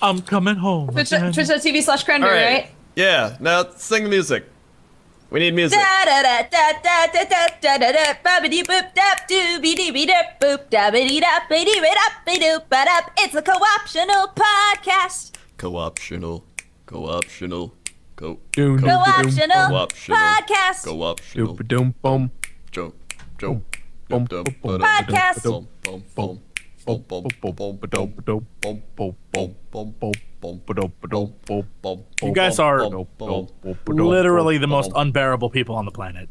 I'm coming home. Twitch.tv/Crendor, right? Yeah, now sing the music. We need music. It's a co-optional podcast. Co-optional. Co-optional. Co-optional podcast. Co-optional. Doom-ba-doom-boom. Joe. Podcast. You guys are literally the most unbearable people on the planet.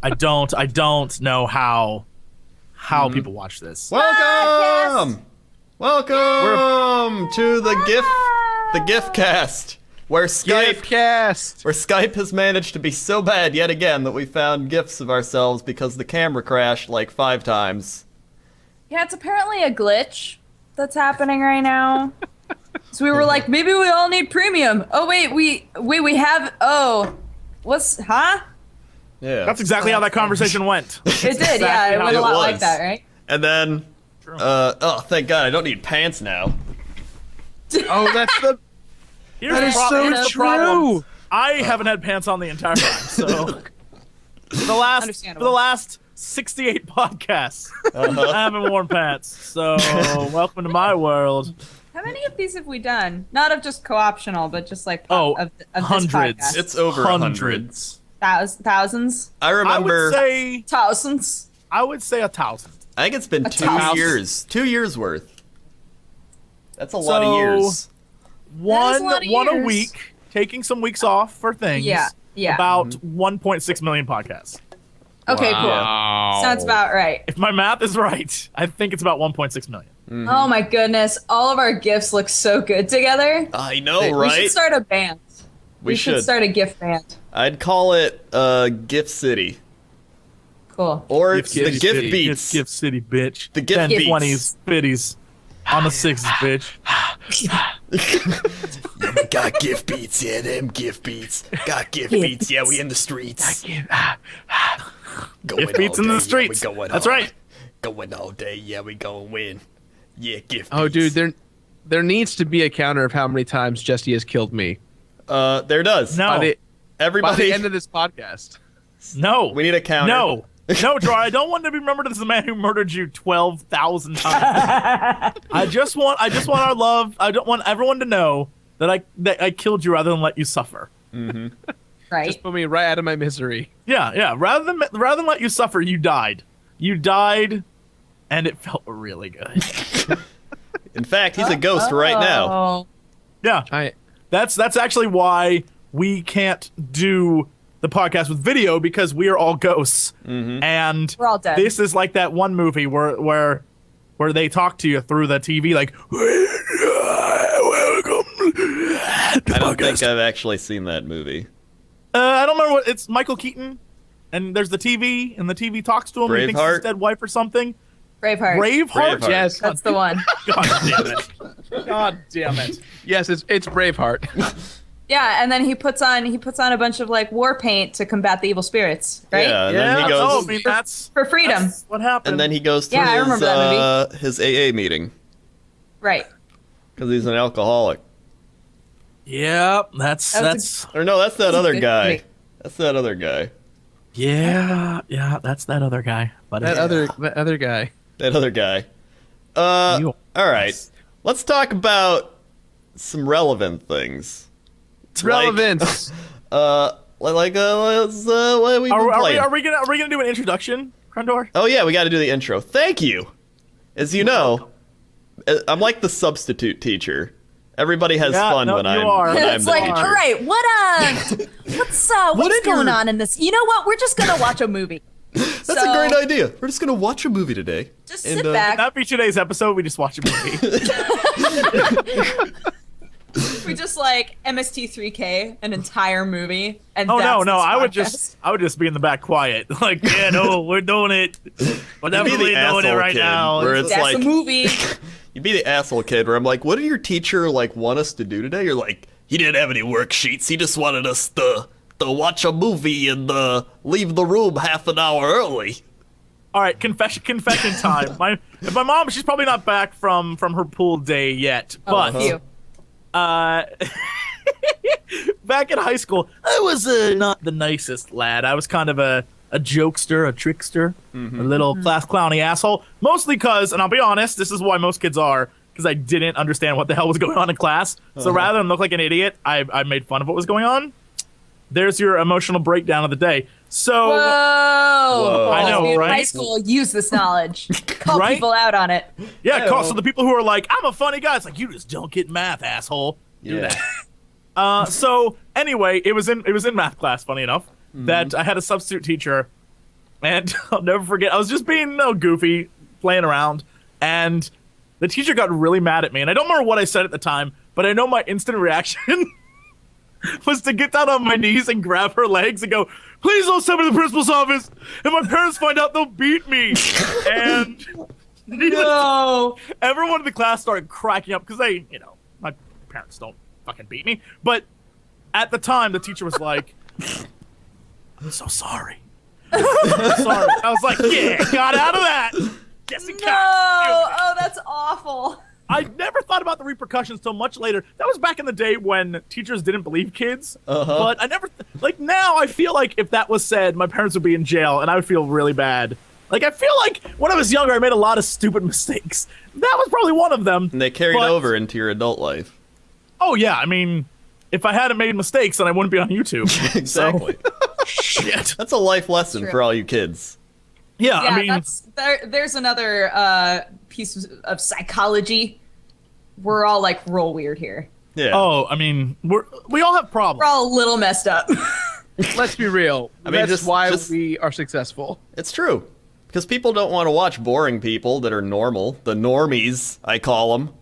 I don't know how people watch this. Welcome to the GIF cast, where Skype has managed to be so bad yet again that we found GIFs of ourselves because the camera crashed like 5 times. Yeah, it's apparently a glitch that's happening right now. So we were like, maybe we all need premium. Oh wait, we have. Oh, huh? Yeah, That's exactly how that conversation went. It did, yeah. It went a lot like that, right? And then, thank God, I don't need pants now. Oh, that's the. That is so true. I haven't had pants on the entire time, so for the last 68 podcasts, I haven't worn pants. So welcome to my world. How many of these have we done? Not of just co-optional, but just like of hundreds. This podcast. It's over hundreds. Thousands. I remember. I would say thousands. I would say 1,000. I think it's been 2 years. 2 years worth. That's a lot So, of years. That is a lot of One a years. week, taking some weeks off for things. Yeah. About 1.6 million podcasts. Okay, Wow. cool. Sounds about right. If my math is right, I think it's about 1.6 million. Oh my goodness, all of our gifts look so good together. I know, We right? should start a band. We should start a gift band. I'd call it GIF City. Cool. Or Gift the GIF City. Beats. Gift City, bitch. The GIF 10, Beats. 20s, 50s. On the 6s, bitch. Yeah, we got GIF Beats, yeah, them GIF Beats. Got GIF Beats, yeah, we in the streets. GIF all Beats in the day, streets. Yeah, we going That's hard. right. Going all day, yeah, we going win. Yeah, GIF Beats. Oh, dude, there needs to be a counter of how many times Jesse has killed me. There does. No. By the Everybody, end of this podcast. No. we need a counter. No. No, Troy, I don't want to be remembered as the man who murdered you 12,000 times. I just want our love. I don't want everyone to know that I killed you rather than let you suffer. Right. Just put me right out of my misery. Yeah. Rather than let you suffer, you died. You died, and it felt really good. In fact, he's a ghost right now. Oh. Yeah. That's actually why we can't do the podcast with video, because we are all ghosts, and We're all dead. this is like that one movie where they talk to you through the TV, like, welcome to the I don't podcast. think I've actually seen that movie. I don't remember what it's. Michael Keaton, and there's the TV, and the TV talks to him. And he thinks it's Braveheart? his dead wife or something. Braveheart. Braveheart. Yes. That's the one. God damn it. God damn it. Yes, it's Braveheart. Yeah, and then he puts on a bunch of like war paint to combat the evil spirits, right? Yeah, and Yeah. then he I goes, mean, that's For freedom. that's what happened. and then he goes to Yeah, I remember that his AA meeting Right. because he's an alcoholic. yeah, that's Or no, that's that other good guy. movie. That's that other guy. yeah, that's that other guy. But that other guy. That other guy. All right. Let's talk about some relevant things. Relevance. Let's what have we been playing? Are we gonna do an introduction, Crendor? Oh yeah, we got to do the intro. Thank you. As you know, I'm like the substitute teacher. Everybody has fun when I'm It's the like, teacher. all right, what's going on in this? You know what? We're just gonna watch a movie. That's a great idea. We're just gonna watch a movie today. Just And, sit uh, back. That be today's episode. We just watch a movie. We just like MST3K an entire movie, and Oh that's no! this I would podcast. just be in the back quiet. Like, yeah, no, we're doing it. We're definitely doing it asshole right kid, now. where it's That's like a movie. you'd be the asshole kid where I'm like, what did your teacher like want us to do today? You're like, he didn't have any worksheets. He just wanted us to watch a movie and leave the room half an hour early. All right, confession time. If my mom, she's probably not back from her pool day yet, but back in high school, I was not the nicest lad. I was kind of a jokester, a trickster, a little class clowny asshole. Mostly because, and I'll be honest, this is why most kids are, because I didn't understand what the hell was going on in class. So rather than look like an idiot, I made fun of what was going on. There's your emotional breakdown of the day. So, Whoa. I know, right? High school, use this knowledge. Call people out on it. Yeah, so the people who are like, I'm a funny guy, it's like, you just don't get math, asshole. Do that. So anyway, it was in math class, funny enough, that I had a substitute teacher, and I'll never forget, I was just being goofy, playing around, and the teacher got really mad at me, and I don't remember what I said at the time, but I know my instant reaction was to get down on my knees and grab her legs and go, please don't send me to the principal's office. If my parents find out, they'll beat me. And everyone in the class started cracking up because they, my parents don't fucking beat me. But at the time, the teacher was like, I'm so sorry. I'm sorry. I was like, yeah, got out of that. Jesse Cox. Oh, that's awful. I never thought about the repercussions till much later. That was back in the day when teachers didn't believe kids. But I never, now I feel like if that was said, my parents would be in jail and I would feel really bad. Like, I feel like when I was younger, I made a lot of stupid mistakes. That was probably one of them. And they carried over into your adult life. Oh, yeah. I mean, if I hadn't made mistakes, then I wouldn't be on YouTube. Exactly. Shit. That's a life lesson for all you kids. Yeah, I mean, there's another piece of psychology. We're all like real weird here. Yeah. Oh, I mean, we all have problems. We're all a little messed up. Let's be real. I mean, that's why we are successful. It's true. Because people don't want to watch boring people that are normal. The normies, I call them.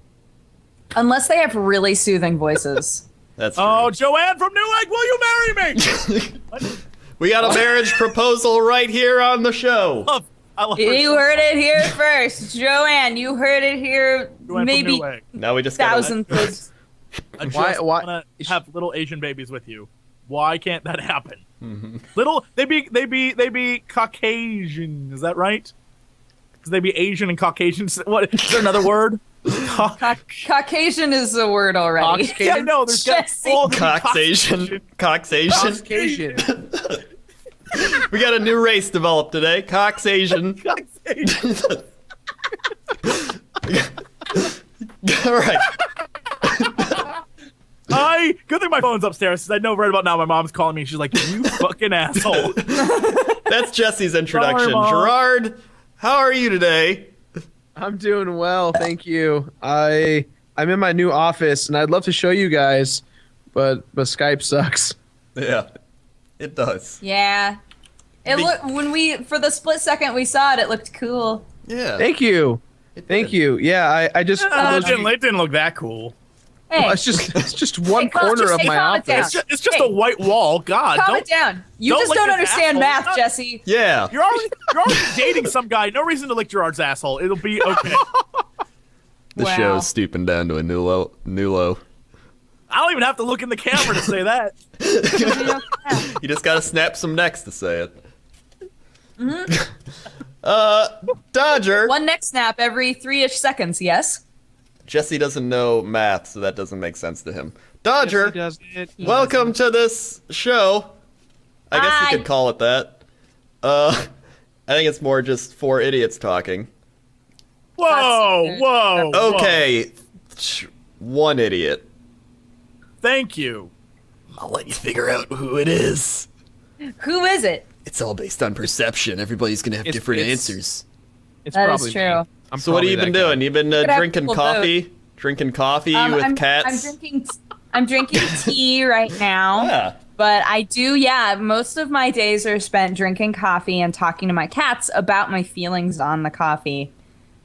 Unless they have really soothing voices. That's true. Oh, Joanne from Newegg, will you marry me? We got a marriage proposal right here on the show. I love You heard it here first. Joanne, you heard it here Joanne maybe Now we just thousandth. I just want to have little Asian babies with you. Why can't that happen? Little, they be Caucasian. Is that right? Because they be Asian and Caucasian. What is there another word? Caucasian is a word already. Yeah, I know. There's Coxasian. Coxasian. We got a new race developed today. Coxasian. All right. Good thing my phone's upstairs, because I know right about now my mom's calling me. She's like, you fucking asshole. That's Jesse's introduction. Gerard, how are you today? I'm doing well, thank you. I'm in my new office, and I'd love to show you guys, but Skype sucks. Yeah, it does. Yeah. For the split second we saw it, it looked cool. Yeah. Thank you. Thank you. Yeah, I just... it didn't look that cool. Hey. Well, it's just one corner of my office. It's just a white wall. God, calm it down. You just don't understand math, Jesse. Yeah. You're already dating some guy. No reason to lick Gerard's asshole. It'll be okay. The show's stooping down to a new low. I don't even have to look in the camera to say that. You just gotta snap some necks to say it. Dodger. One neck snap every 3-ish seconds, yes? Jesse doesn't know math, so that doesn't make sense to him. Dodger, welcome to this show. I guess you could call it that. I think it's more just 4 idiots talking. Whoa. Okay, 1 idiot. Thank you. I'll let you figure out who it is. Who is it? It's all based on perception. Everybody's gonna have different answers. That is true. So what have you been doing? You've been drinking coffee? Drinking coffee with cats? I'm drinking tea right now. Yeah. But I do, most of my days are spent drinking coffee and talking to my cats about my feelings on the coffee.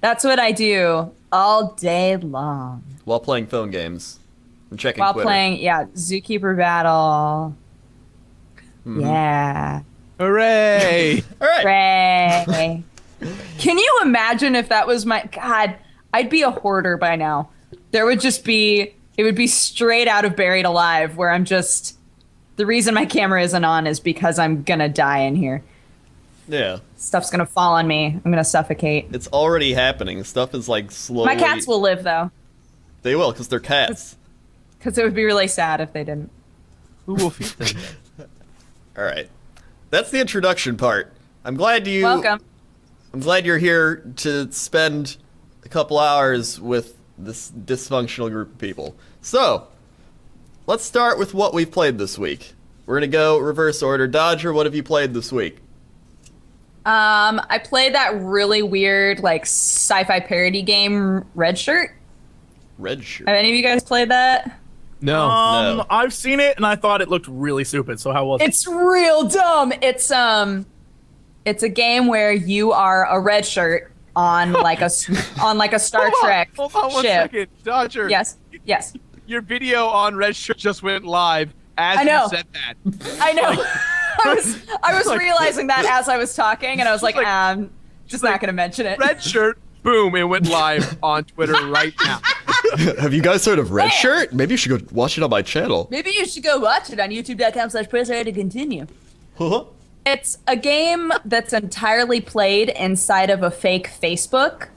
That's what I do all day long. While playing phone games. And checking While Twitter. playing, Zookeeper Battle. Mm-hmm. Yeah. Hooray! All right. Hooray. Can you imagine if that was God, I'd be a hoarder by now. It would be straight out of Buried Alive, where I'm just, the reason my camera isn't on is because I'm gonna die in here. Yeah. Stuff's gonna fall on me. I'm gonna suffocate. It's already happening. Stuff is like slowly. My cats will live though, They will, because they're cats. because it would be really sad if they didn't. Who will feed them? All right. That's the introduction part. I'm glad you. Welcome. I'm glad you're here to spend a couple hours with this dysfunctional group of people. So, let's start with what we've played this week. We're gonna go reverse order. Dodger, what have you played this week? I played that really weird like sci-fi parody game, Red Shirt. Red Shirt. Have any of you guys played that? No. No. I've seen it and I thought it looked really stupid. So how was it? It's real dumb. It's a game where you are a red shirt on like a Star Trek Hold on 1 ship. second. Dodger. Yes. Your video on Red Shirt just went live as I know. you said that. I know. I was realizing that as I was talking, and I was like, like- I'm just not going to mention it. Red Shirt, boom, it went live on Twitter right now. Have you guys heard of Red Shirt? Maybe you should go watch it on my channel. Maybe you should go watch it on youtube.com/pressR to continue. It's a game that's entirely played inside of a fake Facebook.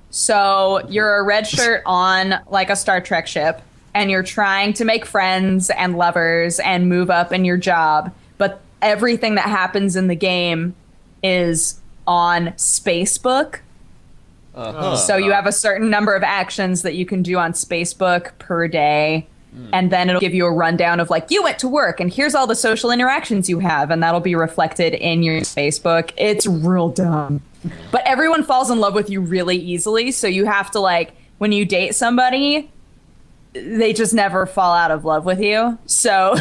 So you're a red shirt on like a Star Trek ship, and you're trying to make friends and lovers and move up in your job. But everything that happens in the game is on Spacebook. So you have a certain number of actions that you can do on Spacebook per day. And then it'll give you a rundown of like, you went to work and here's all the social interactions you have. And that'll be reflected in your Spacebook. It's real dumb. But everyone falls in love with you really easily. So you have to like, when you date somebody, they just never fall out of love with you. So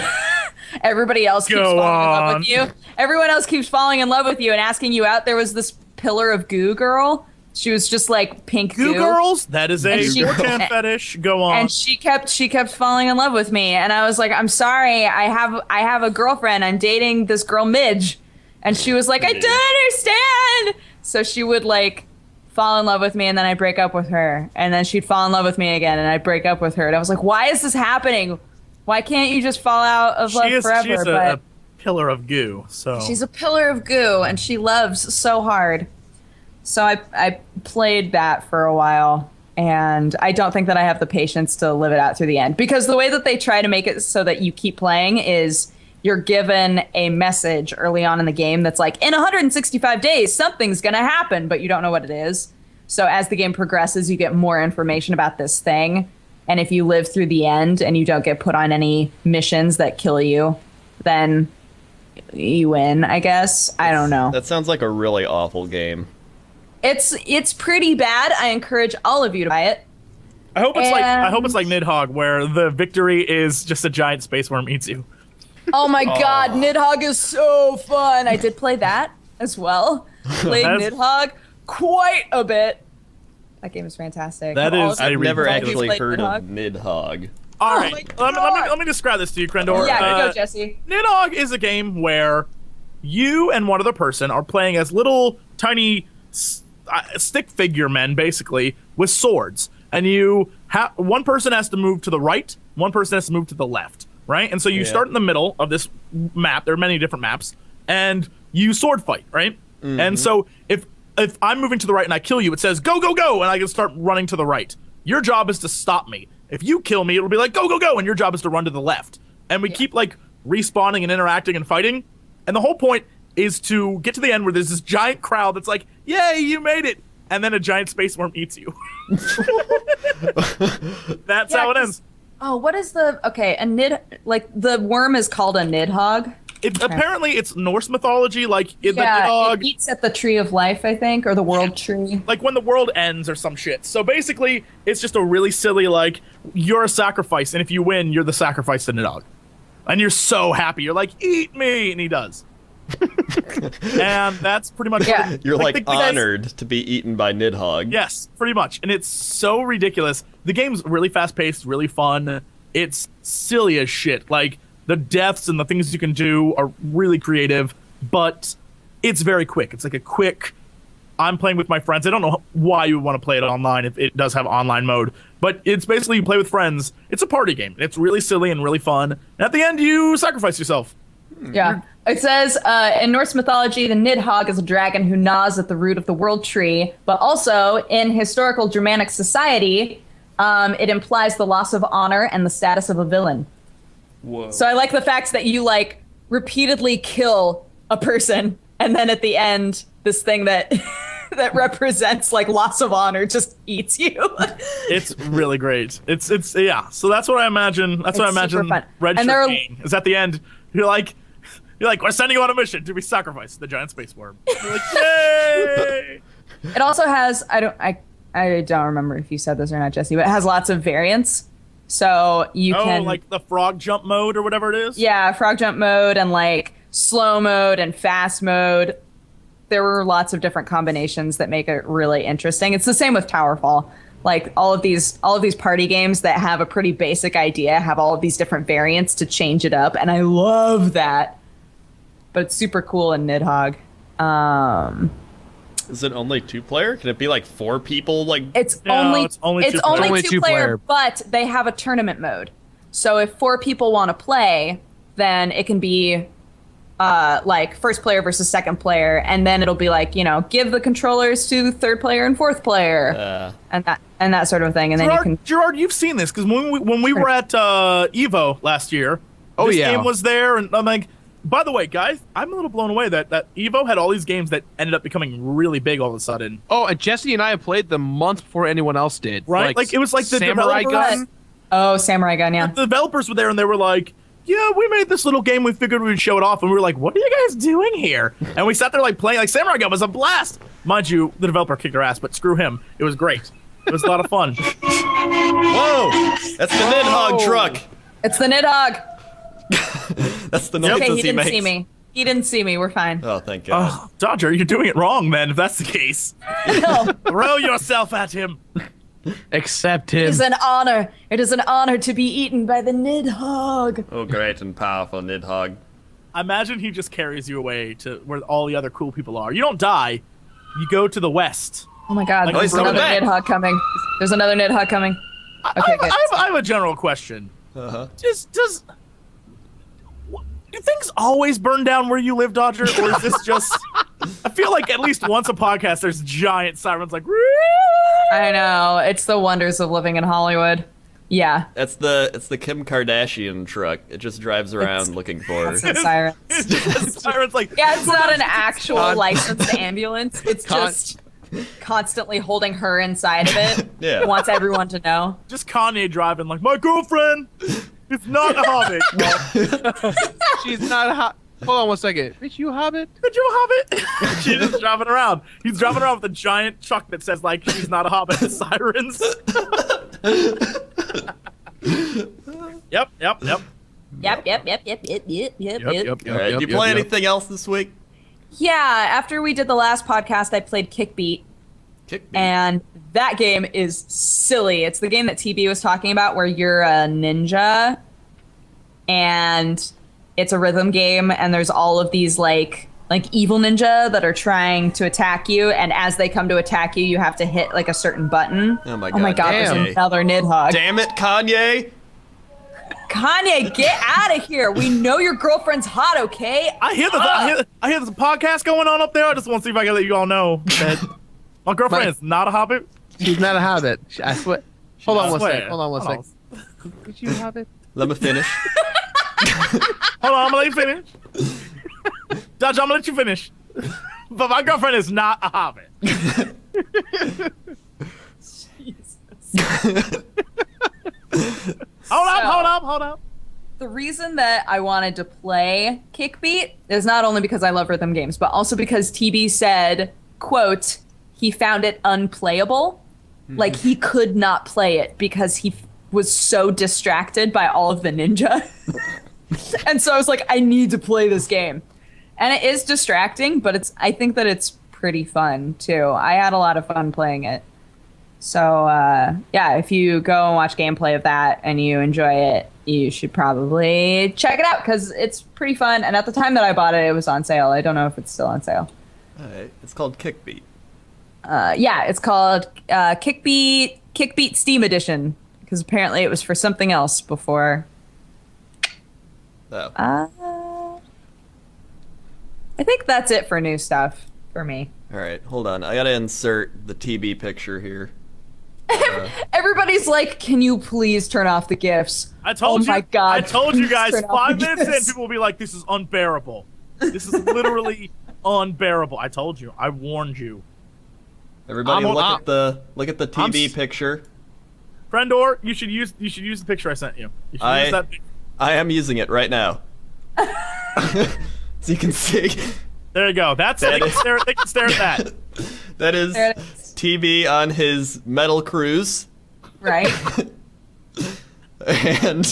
everybody else keeps falling in love with you. Everyone else keeps falling in love with you and asking you out. There was this pillar of goo girl. She was just like pink Goo girls? That is a And she- 4chan fetish. Go on. and she kept falling in love with me, and I was like, I'm sorry, I have a girlfriend. I'm dating this girl Midge, and she was like, I don't understand. So she would like fall in love with me, and then I'd break up with her, and then she'd fall in love with me again, and I'd break up with her. And I was like, why is this happening? Why can't you just fall out of love forever? She's But a pillar of goo. So she's a pillar of goo, and she loves so hard. So I played that for a while, and I don't think that I have the patience to live it out through the end. Because the way that they try to make it so that you keep playing is you're given a message early on in the game that's like, in 165 days, something's going to happen, but you don't know what it is. So as the game progresses, you get more information about this thing. And if you live through the end and you don't get put on any missions that kill you, then you win, I guess. I don't know. That sounds like a really awful game. It's pretty bad. I encourage all of you to buy it. I hope it's like Nidhogg, where the victory is just a giant space worm eats you. Oh my god, Nidhogg is so fun. I did play that as well. Played Nidhogg quite a bit. That game is fantastic. That All is of you- I've never all of you actually played heard of Nidhogg? Nidhogg. All Oh right, my God. let me describe this to you, Crendor. Yeah, go Jesse. Nidhogg is a game where you and one other person are playing as little tiny stick figure men, basically, with swords. And one person has to move to the right, one person has to move to the left, right? And so you start in the middle of this map. There are many different maps, and you sword fight, right? Mm-hmm. And so if I'm moving to the right and I kill you, it says go go go, and I can start running to the right. Your job is to stop me. If you kill me, it'll be like go go go, and your job is to run to the left. And we keep like respawning and interacting and fighting. And the whole point is to get to the end where there's this giant crowd that's like, yay, you made it. And then a giant space worm eats you. That's how it ends. Oh, what is the the worm is called a Nidhogg? Apparently it's Norse mythology, like the Yeah, Nidhogg, it eats at the tree of life, I think, or the world tree. like when the world ends or some shit. So basically, it's just a really silly, like, you're a sacrifice, and if you win, you're the sacrifice to Nidhogg. And you're so happy. You're like, eat me! And he does. And that's pretty much it. You're like the guys- honored to be eaten by Nidhogg. Yes, pretty much. And it's so ridiculous. The game's really fast-paced, really fun. It's silly as shit. Like, the deaths and the things you can do are really creative, but it's very quick. It's like a quick, I'm playing with my friends. I don't know why you would want to play it online if it does have online mode, but it's basically you play with friends. It's a party game. It's really silly and really fun. And at the end, you sacrifice yourself. Yeah. It says, in Norse mythology, the Nidhogg is a dragon who gnaws at the root of the world tree, but also in historical Germanic society, it implies the loss of honor and the status of a villain. Whoa. So I like the fact that you, like, repeatedly kill a person, and then at the end, this thing that that represents, like, loss of honor just eats you. It's really great. It's yeah. So that's what I imagine. That's what I It's super imagine. fun. Red And Shirt there are- King is at the end. You're like, we're sending you on a mission to be sacrificed to the giant space worm. You're like, yay! It also has, I don't remember if you said this or not, Jesse, but it has lots of variants. So you can, like the frog jump mode or whatever it is. yeah, frog jump mode and like slow mode and fast mode. There were lots of different combinations that make it really interesting. It's the same with Towerfall. Like all of these party games that have a pretty basic idea have all of these different variants to change it up, and I love that. But it's super cool in Nidhogg. Is it only 2-player? Can it be like 4 people? Like It's No, only it's only it's two-player. only Only two-player, two-player. but they have a tournament mode. So if 4 people want to play, then it can be like first player versus second player, and then it'll be like, give the controllers to third player and fourth player, and that sort of thing, and then you can. Gerard, you've seen this because when we were at Evo last year, Oh, this yeah. game was there, and I'm like, by the way, guys, I'm a little blown away that Evo had all these games that ended up becoming really big all of a sudden. Oh, and Jesse and I have played them months before anyone else did. Right? Like, it was like the Samurai developers- Gun. Oh, Samurai Gun, yeah. The developers were there and they were like, yeah, we made this little game. We figured we'd show it off. And we were like, what are you guys doing here? And we sat there like playing. Like, Samurai Gun was a blast. Mind you, the developer kicked our ass, but screw him. It was great. It was a lot of fun. whoa, that's the Nidhogg truck. It's the Nidhogg. That's the noises Okay, he he didn't makes. see me. He didn't see me. We're fine. Oh, thank God. Oh, Dodger, you're doing it wrong, man, if that's the case. No. Throw yourself at him. Accept It him. is an honor. It is an honor to be eaten by the Nidhogg. Oh, great and powerful Nidhogg. Imagine he just carries you away to where all the other cool people are. You don't die. You go to the west. Oh my God! Like, There's he's coming another back. Nidhogg coming. There's another Nidhogg coming. Okay, good. I have a general question. Uh-huh. Do things always burn down where you live, Dodger, or is this just? I feel like at least once a podcast, there's giant sirens like. I know. It's the wonders of living in Hollywood. Yeah. It's the Kim Kardashian truck. It just drives around looking for her. That's the siren. It's just sirens like. Yeah, it's not an actual Con- licensed ambulance. It's just constantly holding her inside of it. Yeah. It wants everyone to know. Just Kanye driving like my girlfriend. It's not a hobbit. She's not a Hold on one second. Bitch, you hobbit? Did you hobbit? She's just driving around. He's driving around with a giant truck that says like she's not a hobbit. The sirens. Yep. Yep. All right, did you play anything else this week? Yeah, after we did the last podcast, I played Kickbeat, Kick me. and that game is silly. It's the game that TB was talking about where you're a ninja, and it's a rhythm game, and there's all of these like evil ninja that are trying to attack you, and as they come to attack you, you have to hit like a certain button. Oh my Oh my God, God, damn. there's another Nidhogg. Damn it, Kanye! Kanye, get out of here. We know your girlfriend's hot, okay? I hear there's a podcast going on up there. I just want to see if I can let you all know that my girlfriend is not a hobbit. She's not a hobbit. I swear. Hold on one swear. second. Hold on one Hold second. Bitch, you hobbit? Let me finish. Hold on, I'm gonna let you finish. Dodge, I'm gonna let you finish. But my girlfriend is not a hobbit. Hold up. The reason that I wanted to play Kickbeat is not only because I love rhythm games, but also because TB said, quote, he found it unplayable. Like he could not play it because he was so distracted by all of the ninja. And so I was like, I need to play this game. And it is distracting, but I think that it's pretty fun too. I had a lot of fun playing it. So yeah, if you go and watch gameplay of that and you enjoy it, you should probably check it out because it's pretty fun. And at the time that I bought it, it was on sale. I don't know if it's still on sale. All right, it's called Kickbeat. Yeah, it's called Kickbeat Steam Edition because apparently it was for something else before. Oh. I think that's it for new stuff for me. All right, hold on. I gotta insert the TB picture here. Everybody's like, "Can you please turn off the gifs?" I told you. My God! I told you please guys turn off 5 the minutes in, GIFs. people will be like, "This is unbearable. This is literally unbearable." I told you. I warned you. Everybody, I'm- look at the TB picture. Friendor, you should use the picture I sent you. You should use that. I am using it right now. So you can see. There you go. That's it. They can stare at that. That is There it is. TB on his metal cruise. Right? And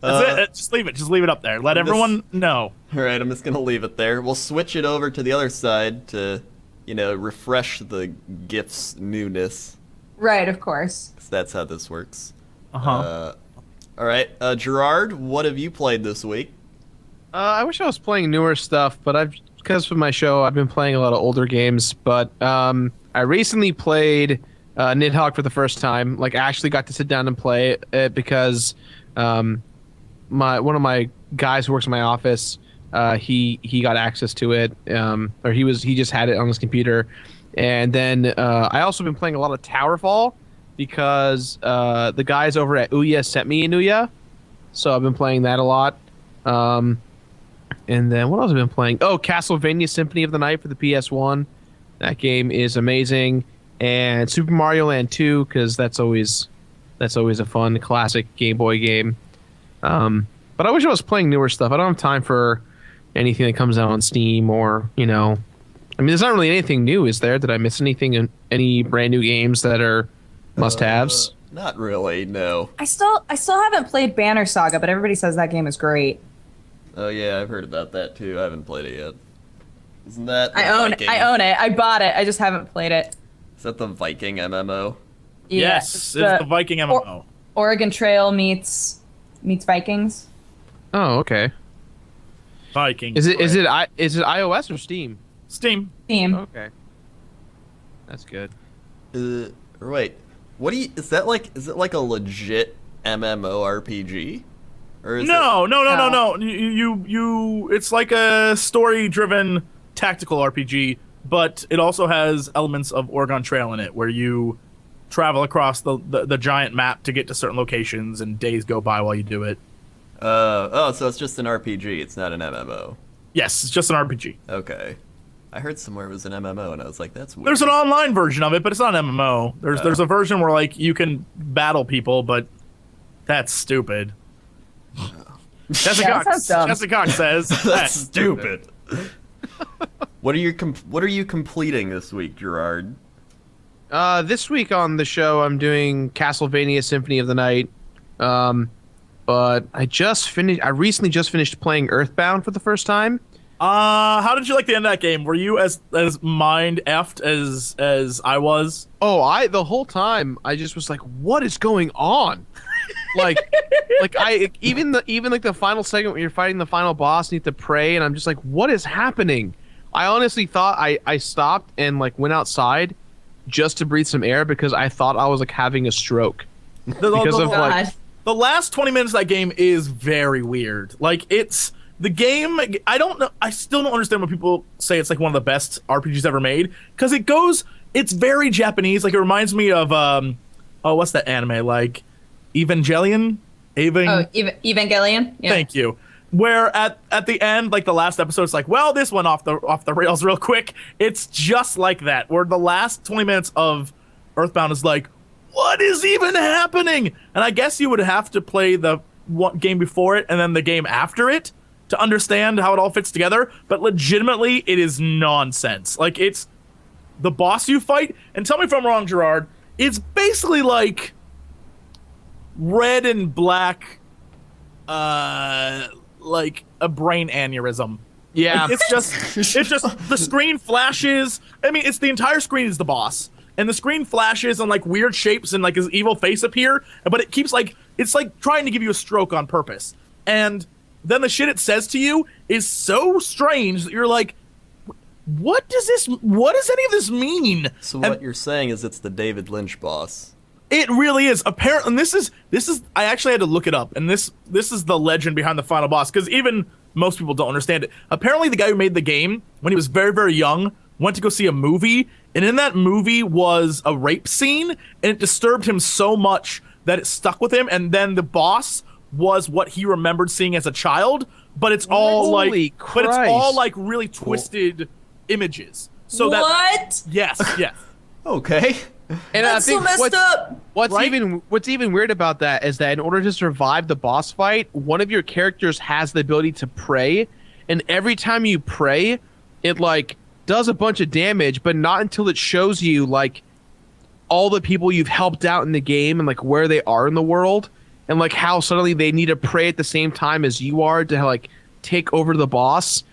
That's it. Just leave it. Just leave it up there. Let everyone know. all right, I'm just gonna leave it there. We'll switch it over to the other side to, refresh the GIF's newness. Right. Of course. 'Cause that's how this works. Uh-huh. All right, Gerard, what have you played this week? I wish I was playing newer stuff, but because of my show, I've been playing a lot of older games. But I recently played Nidhogg for the first time. Like, actually got to sit down and play it because one of my guys who works in my office, he got access to it, or he just had it on his computer. And then I also been playing a lot of Towerfall because the guys over at Ouya sent me an Ouya, so I've been playing that a lot. And then what else have I been playing? Oh, Castlevania Symphony of the Night for the PS1. That game is amazing. And Super Mario Land 2, because that's always a fun classic Game Boy game. But I wish I was playing newer stuff. I don't have time for anything that comes out on Steam or, I mean, there's not really anything new, is there? Did I miss anything? Any brand new games that are must-haves? Not really, no. I still haven't played Banner Saga, but everybody says that game is great. Oh yeah, I've heard about that too. I haven't played it yet. Isn't that the I own Viking? it. I bought it. I just haven't played it. Is that the Viking MMO? Yeah, Yes, it's the Viking MMO. Oregon Trail meets Vikings. Oh, okay. Viking. Is it iOS or Steam? Steam? Theme. Okay. That's good. Wait, is it like a legit MMORPG? Or is No. No. You. It's like a story-driven tactical RPG, but it also has elements of Oregon Trail in it, where you travel across the giant map to get to certain locations, and days go by while you do it. So it's just an RPG. It's not an MMO. Yes, it's just an RPG. Okay. I heard somewhere it was an MMO, and I was like, that's weird. There's an online version of it, but it's not an MMO. There's a version where like you can battle people, but that's stupid. that sounds dumb. Jessica Cox says That's stupid. What are you completing this week, Gerard? This week on the show, I'm doing Castlevania Symphony of the Night. But I recently just finished playing Earthbound for the first time. How did you like the end of that game? Were you as mind effed as I was? Oh, the whole time I just was like, what is going on? like even the final segment when you're fighting the final boss and you have to pray, and I'm just like, what is happening? I honestly thought I stopped and like went outside just to breathe some air because I thought I was like having a stroke. Because of like The last 20 minutes of that game is very weird. Like, it's the game. I don't know. I still don't understand when people say it's like one of the best RPGs ever made, because it's very Japanese. Like, it reminds me of what's that anime, like Evangelion? Evangelion. Yeah. Thank you. Where at the end, like the last episode, it's like, well, this went off the rails real quick. It's just like that, where the last 20 minutes of Earthbound is like, what is even happening? And I guess you would have to play the game before it and then the game after it to understand how it all fits together. But legitimately, it is nonsense. Like, it's the boss you fight, and tell me if I'm wrong, Gerard, it's basically like red and black, like a brain aneurysm. yeah. Like, it's just the screen flashes. I mean, it's the entire screen is the boss. And the screen flashes and like weird shapes and like his evil face appear, but it keeps like, it's like trying to give you a stroke on purpose. And then the shit it says to you is so strange that you're like, what does any of this mean? So what you're saying is it's the David Lynch boss. It really is. Apparently, and this is I actually had to look it up, and this is the legend behind the final boss, because even most people don't understand it. Apparently, the guy who made the game, when he was very, very young, went to go see a movie, and in that movie was a rape scene, and it disturbed him so much that it stuck with him, and then the boss was what he remembered seeing as a child, but it's all Holy but it's all Christ. like really twisted images. So What? yes. Okay. And That's so messed up. What's Right? even weird about that is that in order to survive the boss fight, one of your characters has the ability to pray, and every time you pray, it like does a bunch of damage, but not until it shows you like all the people you've helped out in the game and like where they are in the world, and like how suddenly they need to pray at the same time as you are to like take over the boss.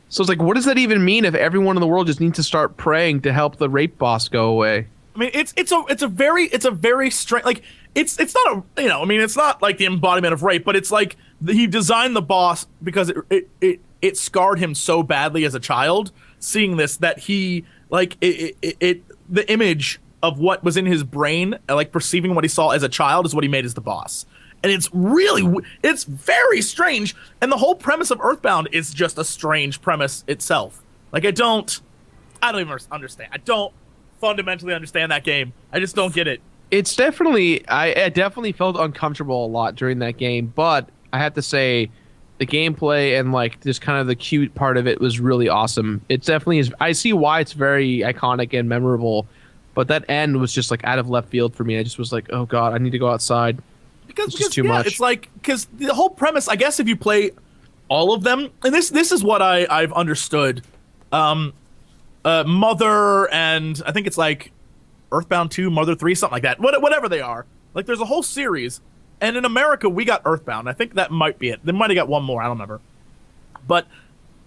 So it's like, what does that even mean if everyone in the world just needs to start praying to help the rape boss go away? I mean, it's a very strange, like it's not a, you know, I mean, it's not like the embodiment of rape, but it's like he designed the boss because it scarred him so badly as a child seeing this that he like the image of what was in his brain, like perceiving what he saw as a child, is what he made as the boss. And it's very strange. And the whole premise of Earthbound is just a strange premise itself. Like I don't even understand. I don't fundamentally understand that game. I just don't get it. It's definitely, I definitely felt uncomfortable a lot during that game, but I have to say the gameplay and like just kind of the cute part of it was really awesome. It definitely is. I see why it's very iconic and memorable, but that end was just like out of left field for me. I just was like, oh God, I need to go outside. Because too much. It's like, because the whole premise, I guess if you play all of them, and this is what I've understood. Mother and I think it's like Earthbound 2, Mother 3, something like that. Whatever they are. Like there's a whole series. And in America, we got Earthbound. I think that might be it. They might have got one more. I don't remember. But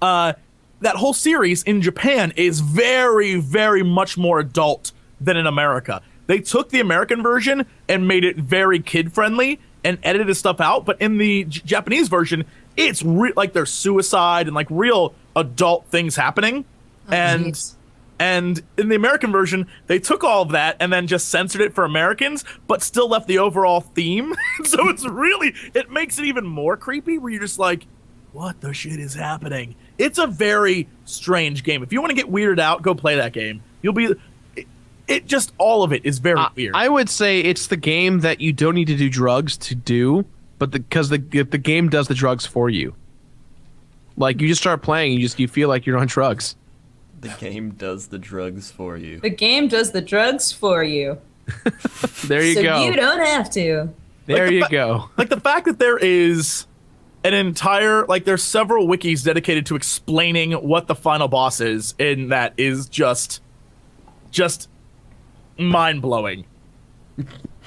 that whole series in Japan is very, very much more adult than in America. They took the American version and made it very kid-friendly and edited stuff out. But in the Japanese version, it's like there's suicide and like real adult things happening. Jeez. And in the American version, they took all of that and then just censored it for Americans, but still left the overall theme. So it makes it even more creepy where you're just like, what the shit is happening? It's a very strange game. If you want to get weirded out, go play that game. It just, all of it is very weird. I would say it's the game that you don't need to do drugs to do, but because the game does the drugs for you. Like you just start playing, you feel like you're on drugs. The game does the drugs for you. The game does the drugs for you. There you go. So you don't have to. There you go. Like the fact that there is an entire, like there's several wikis dedicated to explaining what the final boss is, and that is just mind-blowing.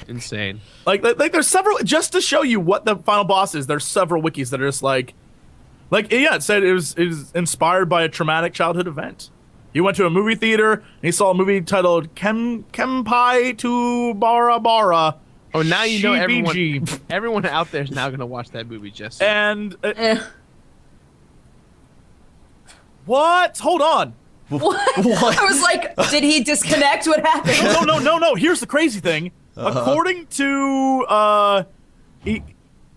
Insane. Like there's several, just to show you what the final boss is, there's several wikis that are just like yeah, it said it was inspired by a traumatic childhood event. He went to a movie theater and he saw a movie titled Kenpai to Bara Bara. Oh, now you know Shibiji. everyone out there is now going to watch that movie, Jesse. And what? Hold on. What? I was like, did he disconnect? What happened? No. Here's the crazy thing. According to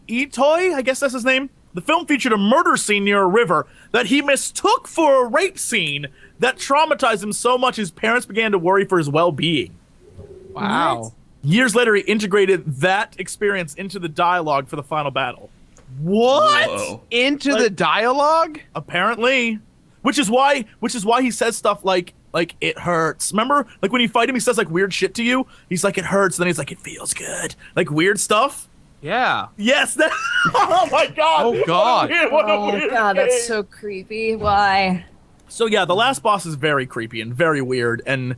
Itoi, I guess that's his name, the film featured a murder scene near a river that he mistook for a rape scene that traumatized him so much his parents began to worry for his well-being. Wow. What? Years later, he integrated that experience into the dialogue for the final battle. What? Whoa. Into the dialogue? Apparently. Which is why he says stuff like it hurts. Remember? Like when you fight him, he says like weird shit to you. He's like, it hurts, and then he's like, it feels good. Like weird stuff. Yeah. Yes, that oh my god. Oh, God. What a Oh weird god, game. that's so creepy. Why? So yeah, the last boss is very creepy and very weird and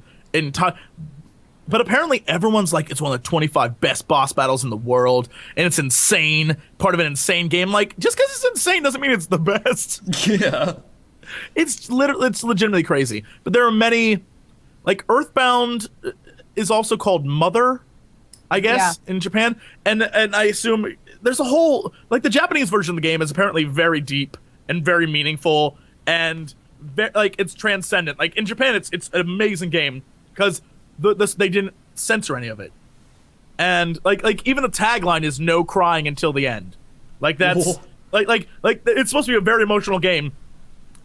but apparently everyone's like it's one of the 25 best boss battles in the world and it's insane, part of an insane game. Like just because it's insane doesn't mean it's the best. Yeah. It's legitimately crazy. But there are many, like Earthbound is also called Mother, I guess, in Japan. And I assume there's a whole, like the Japanese version of the game is apparently very deep and very meaningful and like it's transcendent. Like in Japan, it's an amazing game because they didn't censor any of it. And like even the tagline is no crying until the end. Like that's Like it's supposed to be a very emotional game.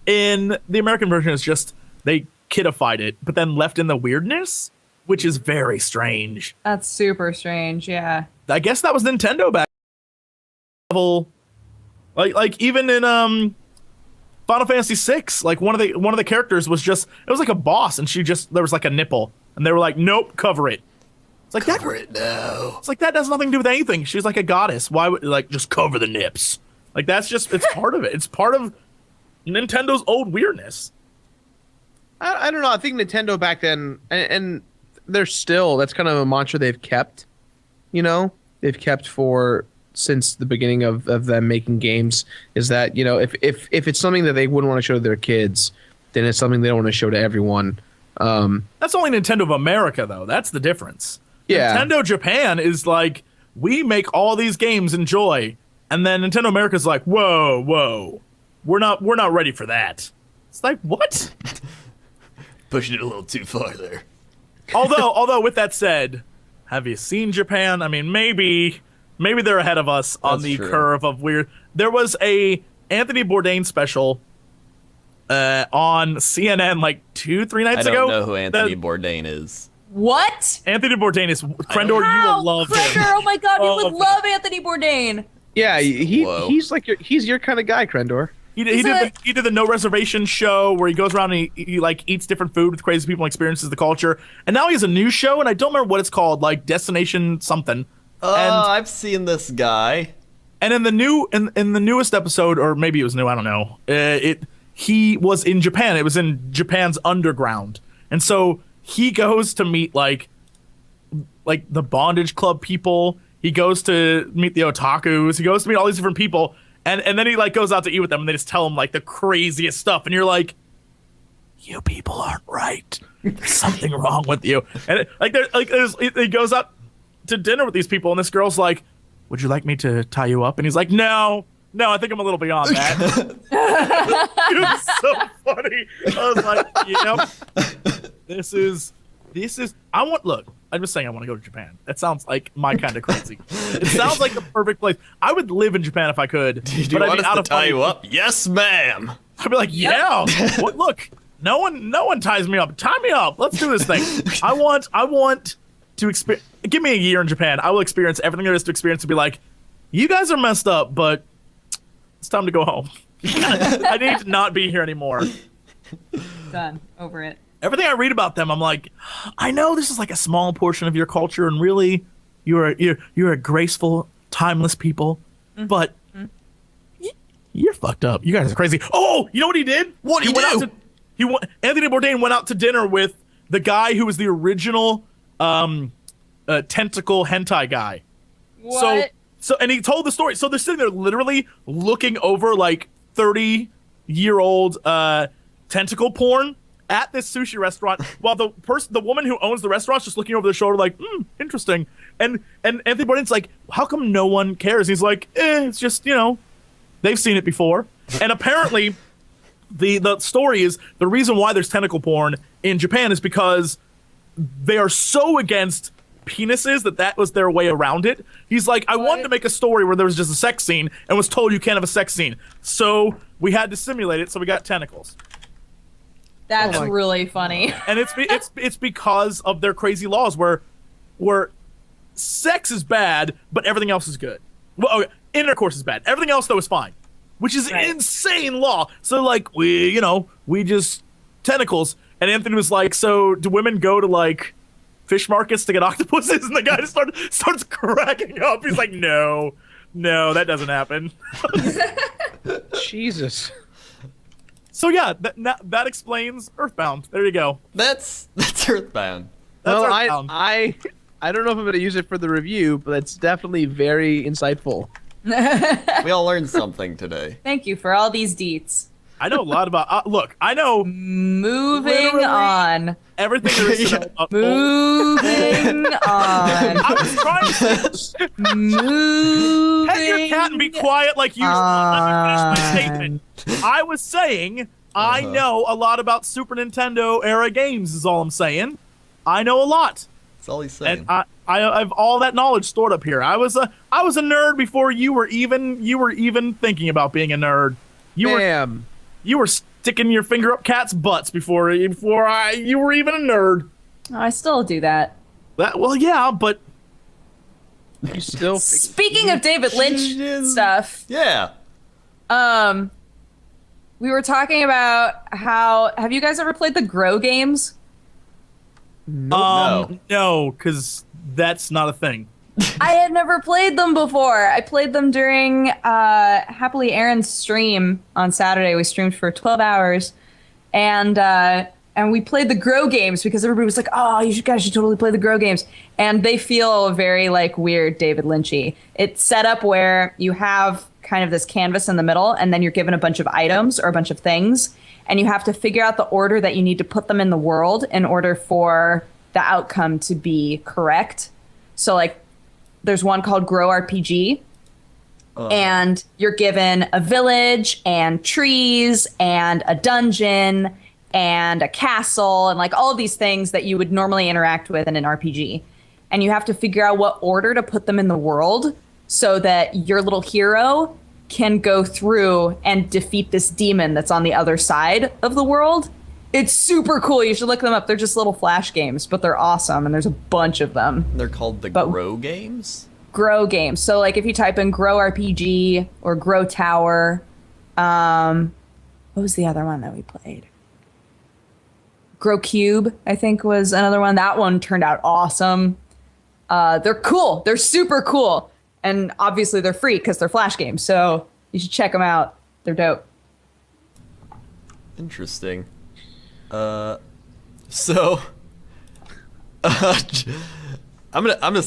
In the American version, it's just they kidified it, but then left in the weirdness, which is very strange. That's super strange. Yeah. I guess that was Nintendo back level. Like even in Final Fantasy VI, like one of the characters was just, it was like a boss, and there was like a nipple, and they were like, nope, cover it. It's like Cover it now. It's like that has nothing to do with anything. She's like a goddess. Why would like just cover the nips? Like that's just, it's part of it. It's part of Nintendo's old weirdness. I don't know. I think Nintendo back then, and they're still, that's kind of a mantra they've kept. You know, they've kept since the beginning of them making games, is that, you know, if it's something that they wouldn't want to show to their kids, then it's something they don't want to show to everyone. That's only Nintendo of America, though. That's the difference. Yeah. Nintendo Japan is like, we make all these games, enjoy, and then Nintendo America's like, whoa, we're not ready for that. It's like, what? Pushing it a little too far there. Although with that said, have you seen Japan? I mean, maybe they're ahead of us on the curve of weird. There was a Anthony Bourdain special on CNN like 2-3 nights ago. I don't know who Anthony Bourdain is. What? Anthony Bourdain is Crendor. You will love him. Crendor, oh my god, you would love Anthony Bourdain. Yeah, he's your kind of guy, Crendor. He did the No Reservation show where he goes around and he like eats different food with crazy people and experiences the culture. And now he has a new show, and I don't remember what it's called, like Destination something. Oh, I've seen this guy. And in the newest episode, or maybe it was new, I don't know. He was in Japan. It was in Japan's underground, and so he goes to meet like the bondage club people. He goes to meet the otakus. He goes to meet all these different people. And then he like goes out to eat with them, and they just tell him like the craziest stuff, and you're like, you people aren't right. There's something wrong with you. And he goes out to dinner with these people, and this girl's like, would you like me to tie you up? And he's like, no, I think I'm a little beyond that. It was so funny. I was like, this is. I'm just saying I want to go to Japan. That sounds like my kind of crazy. It sounds like the perfect place. I would live in Japan if I could. Do you want us to tie you up? Yes, ma'am. I'd be like, yeah. Look, no one ties me up. Tie me up. Let's do this thing. I want to experience. Give me a year in Japan. I will experience everything there is to experience, to be like, you guys are messed up, but it's time to go home. I need to not be here anymore. Done. Over it. Everything I read about them, I'm like, I know this is like a small portion of your culture, and really, you're a graceful, timeless people, but you're fucked up. You guys are crazy. Oh, you know what he did? What did he do? Anthony Bourdain went out to dinner with the guy who was the original tentacle hentai guy. What? So and he told the story. So they're sitting there literally looking over like 30-year-old tentacle porn at this sushi restaurant, while the woman who owns the restaurant's just looking over their shoulder like, interesting. And Anthony Bourdain's like, how come no one cares? He's like, it's just, they've seen it before. And apparently the story is, the reason why there's tentacle porn in Japan is because they are so against penises that was their way around it. He's like, I wanted to make a story where there was just a sex scene and was told you can't have a sex scene. So we had to simulate it, so we got tentacles. That's really funny. And it's because of their crazy laws where sex is bad, but everything else is good. Well, okay, intercourse is bad. Everything else though is fine, which is insane law. So like we just tentacles. And Anthony was like, so do women go to like fish markets to get octopuses? And the guy just starts cracking up. He's like, no, that doesn't happen. Jesus. So yeah, that explains Earthbound. There you go. That's Earthbound. Well, Earthbound. I don't know if I'm going to use it for the review, but it's definitely very insightful. We all learned something today. Thank you for all these deets. I know a lot about. Look, I know. Moving on. Everything there is to know about. Moving on. I was trying to Moving pet your cat and be quiet like usual. Let me finish my statement. I was saying I know a lot about Super Nintendo era games. Is all I'm saying. I know a lot. That's all he's saying. I have all that knowledge stored up here. I was a nerd before you were even thinking about being a nerd. You were sticking your finger up cats' butts before you were even a nerd. Oh, I still do that. Well, yeah, but You still. Speaking of David Lynch stuff. Yeah. We were talking about how. Have you guys ever played the Grow games? No, because that's not a thing. I had never played them before. I played them during Happily Aaron's stream on Saturday. We streamed for 12 hours, and we played the Grow games because everybody was like, "Oh, you guys should totally play the Grow games." And they feel very like weird David Lynchy. It's set up where you have kind of this canvas in the middle, and then you're given a bunch of items or a bunch of things, and you have to figure out the order that you need to put them in the world in order for the outcome to be correct. So like there's one called Grow RPG, and you're given a village and trees and a dungeon and a castle and like all of these things that you would normally interact with in an RPG. And you have to figure out what order to put them in the world so that your little hero can go through and defeat this demon that's on the other side of the world. It's super cool. You should look them up. They're just little flash games, but they're awesome, and there's a bunch of them. They're called the Grow games? Grow games. So like if you type in Grow RPG or Grow Tower, what was the other one that we played? Grow Cube, I think, was another one. That one turned out awesome. They're cool. They're super cool. And obviously they're free because they're flash games. So you should check them out. They're dope. Interesting. I'm just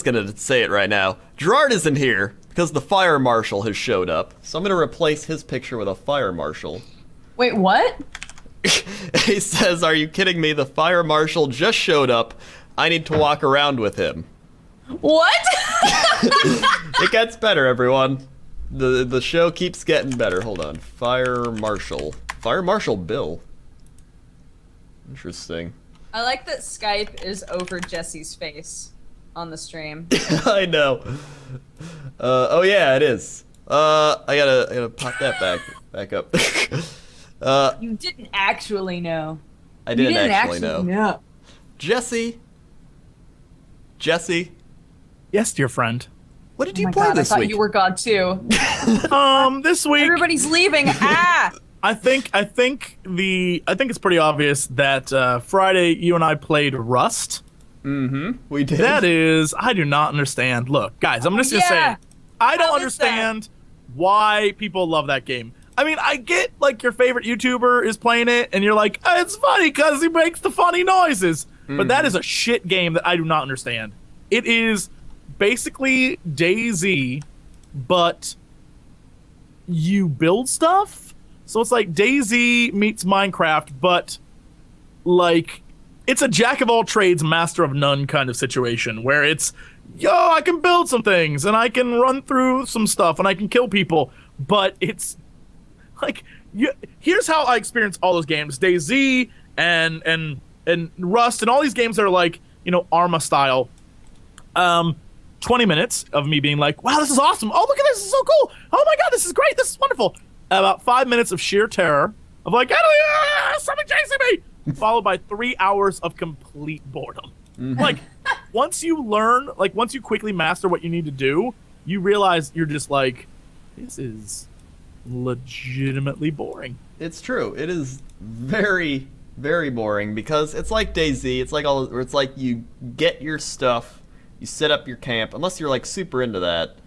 gonna say it right now. Gerard isn't here because the fire marshal has showed up. So I'm gonna replace his picture with a fire marshal. Wait, what? He says, "Are you kidding me? The fire marshal just showed up. I need to walk around with him." What? It gets better, everyone. The show keeps getting better. Hold on. Fire Marshal Bill. Interesting. I like that Skype is over Jesse's face on the stream. I know. Oh yeah, it is. I gotta pop that back up. You didn't actually know. I didn't actually know. Jesse. Yes, dear friend. What did Oh you my play God, this I thought week? you were God too. This week Everybody's leaving. Ah! I think it's pretty obvious that Friday you and I played Rust. We did. That is, I do not understand. Look, guys, I'm just gonna Yeah. say, I don't How is understand why people love that game. I mean, I get like your favorite YouTuber is playing it, and you're like, oh, it's funny because he makes the funny noises. But that is a shit game that I do not understand. It is basically DayZ, but you build stuff. So it's like DayZ meets Minecraft, but like it's a jack of all trades, master of none kind of situation where it's, yo, I can build some things and I can run through some stuff and I can kill people, but it's like, here's how I experience all those games: DayZ and Rust and all these games that are like, you know, Arma style. 20 minutes of me being like, wow, this is awesome. Oh, look at this is so cool. Oh my God, this is great. This is wonderful. About 5 minutes of sheer terror of like, something chasing me, followed by 3 hours of complete boredom. Like, once you quickly master what you need to do, you realize you're just like, this is legitimately boring. It's true. It is very, very boring because it's like DayZ. It's like you get your stuff, you set up your camp, unless you're like super into that,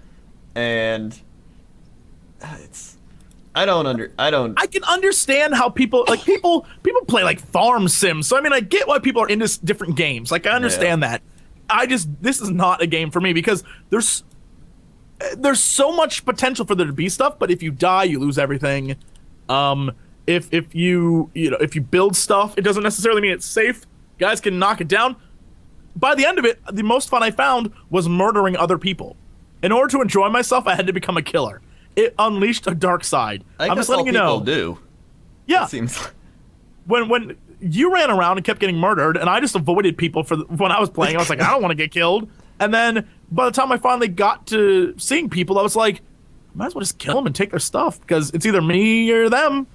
and I can understand how people play like farm sims. So I mean, I get why people are into different games. Like I understand that. This is not a game for me because there's so much potential for there to be stuff, but if you die, you lose everything. If you build stuff, it doesn't necessarily mean it's safe. Guys can knock it down. By the end of it, the most fun I found was murdering other people. In order to enjoy myself, I had to become a killer. It unleashed a dark side. I'm just letting you know. Do. Yeah. It seems like. When you ran around and kept getting murdered, and I just avoided people when I was playing, I was like, I don't want to get killed. And then by the time I finally got to seeing people, I was like, I might as well just kill them and take their stuff because it's either me or them.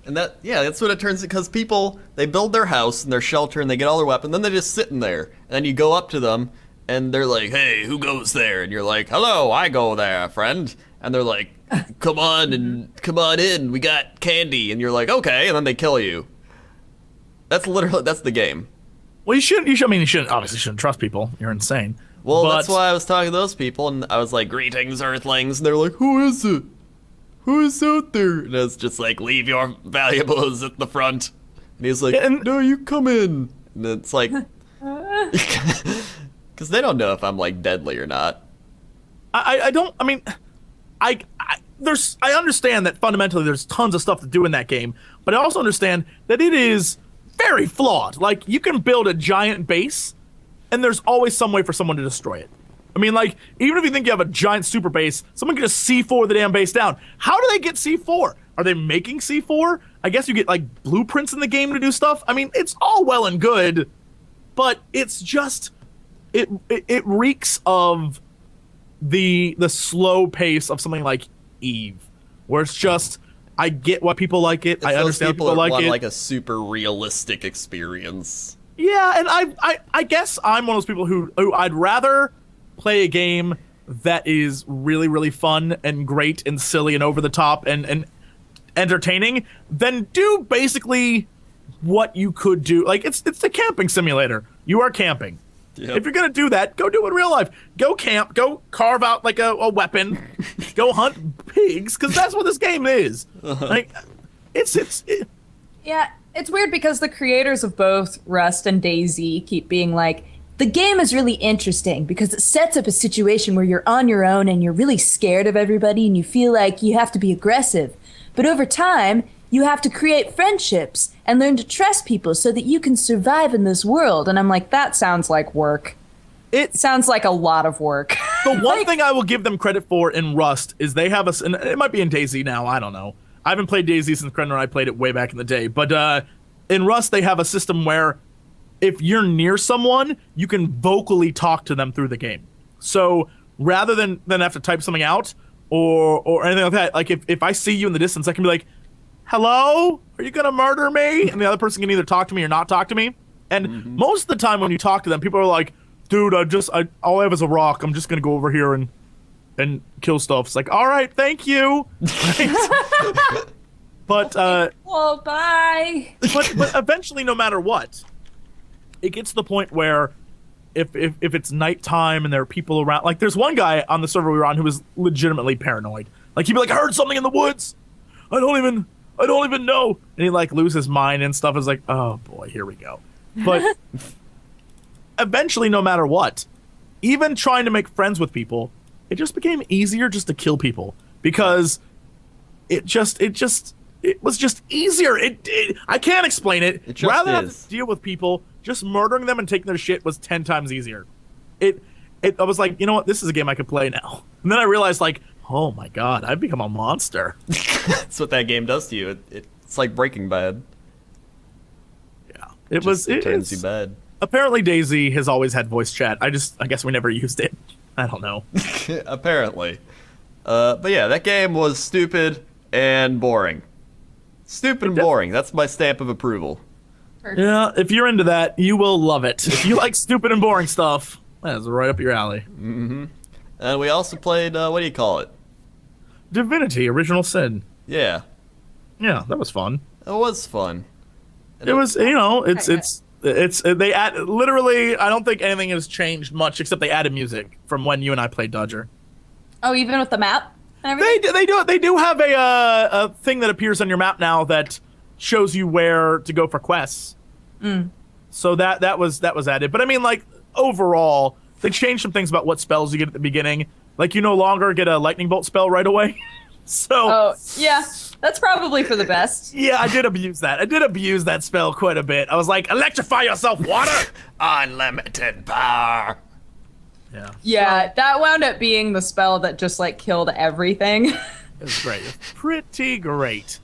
And that's what it turns into, because people, they build their house and their shelter and they get all their weapons, then they're just sitting there. And then you go up to them and they're like, hey, who goes there? And you're like, hello, I go there, friend. And they're like, come on in, we got candy. And you're like, okay, and then they kill you. That's the game. Well, you obviously shouldn't trust people. You're insane. Well, that's why I was talking to those people, and I was like, greetings, Earthlings. And they're like, who is it? Who is out there? And it's just like, leave your valuables at the front. And he's like, no, you come in. And it's like, because they don't know if I'm like deadly or not. I understand that fundamentally there's tons of stuff to do in that game, but I also understand that it is very flawed. Like, you can build a giant base, and there's always some way for someone to destroy it. I mean, like, even if you think you have a giant super base, someone can just C4 the damn base down. How do they get C4? Are they making C4? I guess you get, like, blueprints in the game to do stuff. I mean, it's all well and good, but it's just... It reeks of the slow pace of something like Eve, where it's just... I get why people like it. I understand people like it. Like a super realistic experience. Yeah, and I guess I'm one of those people who I'd rather play a game that is really, really fun and great and silly and over the top and entertaining than do basically what you could do. Like, it's the camping simulator. You are camping. Yep. If you're gonna do that, go do it in real life. Go camp. Go carve out like a weapon. Go hunt pigs, because that's what this game is. Like, Yeah, it's weird because the creators of both Rust and DayZ keep being like, the game is really interesting because it sets up a situation where you're on your own and you're really scared of everybody and you feel like you have to be aggressive. But over time, you have to create friendships and learn to trust people so that you can survive in this world. And I'm like, that sounds like work. It sounds like a lot of work. The one thing I will give them credit for in Rust is they have and it might be in DayZ now, I don't know. I haven't played DayZ since Crendor and I played it way back in the day. But in Rust, they have a system where if you're near someone, you can vocally talk to them through the game. So rather than have to type something out or anything like that, like if I see you in the distance, I can be like, hello? Are you going to murder me? And the other person can either talk to me or not talk to me. And most of the time when you talk to them, people are like, dude, all I have is a rock. I'm just going to go over here and kill stuff. It's like, all right, thank you. But well, bye. But eventually, no matter what, it gets to the point where if it's nighttime and there are people around, like there's one guy on the server we were on who was legitimately paranoid. Like he'd be like, I heard something in the woods. I don't even know. And he like lose his mind and stuff. It's like, oh boy, here we go. But eventually, no matter what, even trying to make friends with people, it just became easier just to kill people because it was just easier. I can't explain it. It just Rather than is. have to deal with people, just murdering them and taking their shit was 10 times easier. I was like, you know what? This is a game I could play now. And then I realized, like, oh my god, I've become a monster. That's what that game does to you. It's like Breaking Bad. Yeah, it turns you bad. Apparently, DayZ has always had voice chat. I guess we never used it. I don't know. Apparently. But yeah, that game was stupid and boring. Stupid and boring. That's my stamp of approval. Perfect. Yeah, if you're into that, you will love it. If you like stupid and boring stuff, that's right up your alley. Mm-hmm. And we also played, what do you call it? Divinity: Original Sin. Yeah. Yeah, that was fun. It was fun. It was, they add literally. I don't think anything has changed much except they added music from when you and I played Dodger. Oh, even with the map and everything? They do have a thing that appears on your map now that shows you where to go for quests. So that was added. But I mean, like, overall, they changed some things about what spells you get at the beginning. Like, you no longer get a lightning bolt spell right away. Oh, yeah. That's probably for the best. Yeah, I did abuse that. I did abuse that spell quite a bit. I was like, electrify yourself, water! Unlimited power. Yeah. Yeah, that wound up being the spell that just, like, killed everything. It was great. It was pretty great.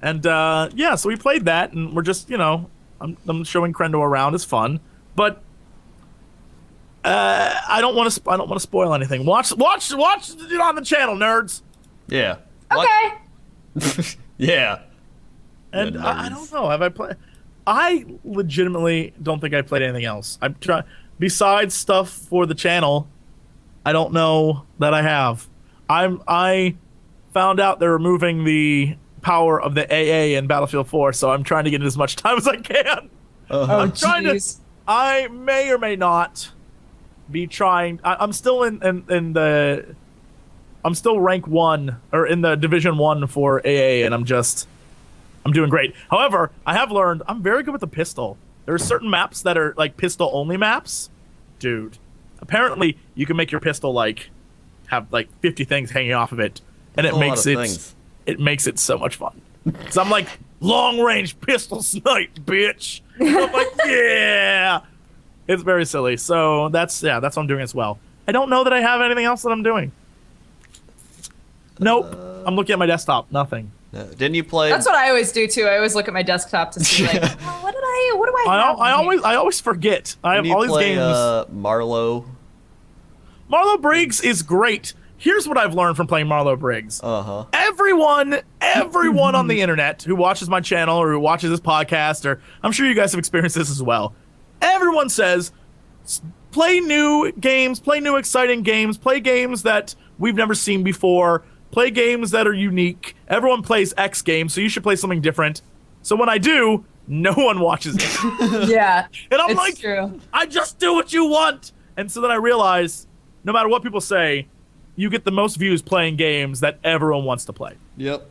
And, yeah, so we played that, and we're just, I'm showing Crendor around. It's fun. But I don't want to spoil anything. Watch it on the channel, nerds. Yeah. Okay. Yeah. And Yeah, I nerds. don't know. Have I played? I legitimately don't think I played anything else. I'm trying. Besides stuff for the channel, I don't know that I have. I found out they're removing the power of the AA in Battlefield 4, so I'm trying to get in as much time as I can. Oh, I'm trying to. jeez. I may or may not be trying. I'm still in the. I'm still rank 1 or in the Division 1 for AA, and I'm doing great. However, I have learned I'm very good with the pistol. There are certain maps that are like pistol only maps. Dude, apparently you can make your pistol like have like 50 things hanging off of it, and That's a lot of things. it makes it so much fun. So I'm like long range pistol snipe, bitch. And I'm like, yeah. It's very silly. So that's what I'm doing as well. I don't know that I have anything else that I'm doing. Nope. I'm looking at my desktop. Nothing. Didn't you play? That's what I always do too. I always look at my desktop to see like, oh, what do I have? I always forget. I have Didn't you all these play, games. Marlowe. Marlo Briggs is great. Here's what I've learned from playing Marlo Briggs. Uh-huh. Everyone on the internet who watches my channel or who watches this podcast, or I'm sure you guys have experienced this as well. Everyone says, play new games, play new exciting games, play games that we've never seen before, play games that are unique. Everyone plays X games, so you should play something different. So when I do, no one watches it. Yeah. And I'm it's like, true. I just do what you want. And so then I realize, no matter what people say, you get the most views playing games that everyone wants to play. Yep.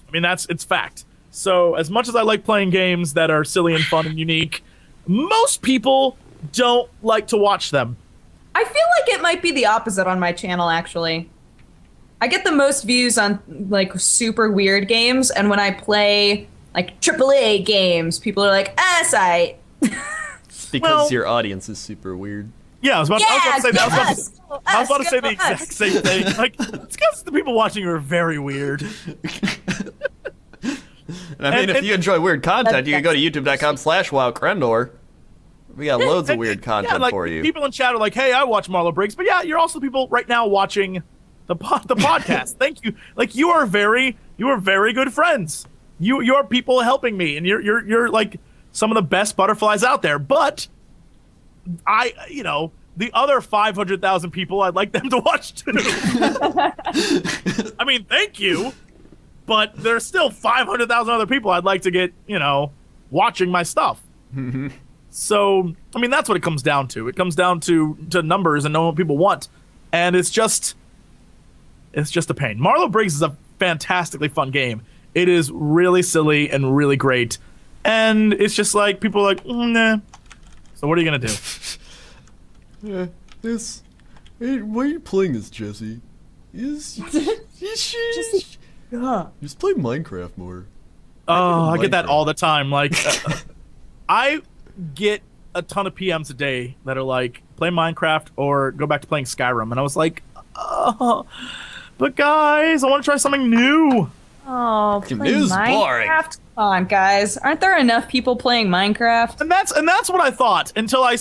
I mean, it's fact. So as much as I like playing games that are silly and fun and unique, most people don't like to watch them. I feel like it might be the opposite on my channel, actually. I get the most views on like super weird games, and when I play like AAA games, people are like, "Sight." Because Well- your audience is super weird. Yeah, I was about to say that. I was about to say the go us. exact same thing. Like, it's because the people watching are very weird. And I mean, if you enjoy weird content, you can go to youtube.com/WoWCrendor. We got loads of weird content like, for you. People in chat are like, "Hey, I watch Marlo Briggs," but yeah, you're also people right now watching the podcast. Thank you. Like, you are very good friends. You're people helping me, and you're like some of the best butterflies out there. But the other 500,000 people, I'd like them to watch too. I mean, thank you, but there's still 500,000 other people I'd like to get, watching my stuff. So, I mean, that's what it comes down to. It comes down to numbers and knowing what people want, and it's just a pain. Marlo Briggs is a fantastically fun game. It is really silly and really great, and it's just like people are like, nah. So what are you gonna do? Why are you playing this, Jesse? Just play Minecraft more. Oh, I get that Minecraft. all the time. Like, I get a ton of PMs a day that are like, play Minecraft or go back to playing Skyrim. And I was like, oh, but guys, I want to try something new. Oh, play It is boring. Minecraft. Come on, guys. Aren't there enough people playing Minecraft? And that's what I thought until I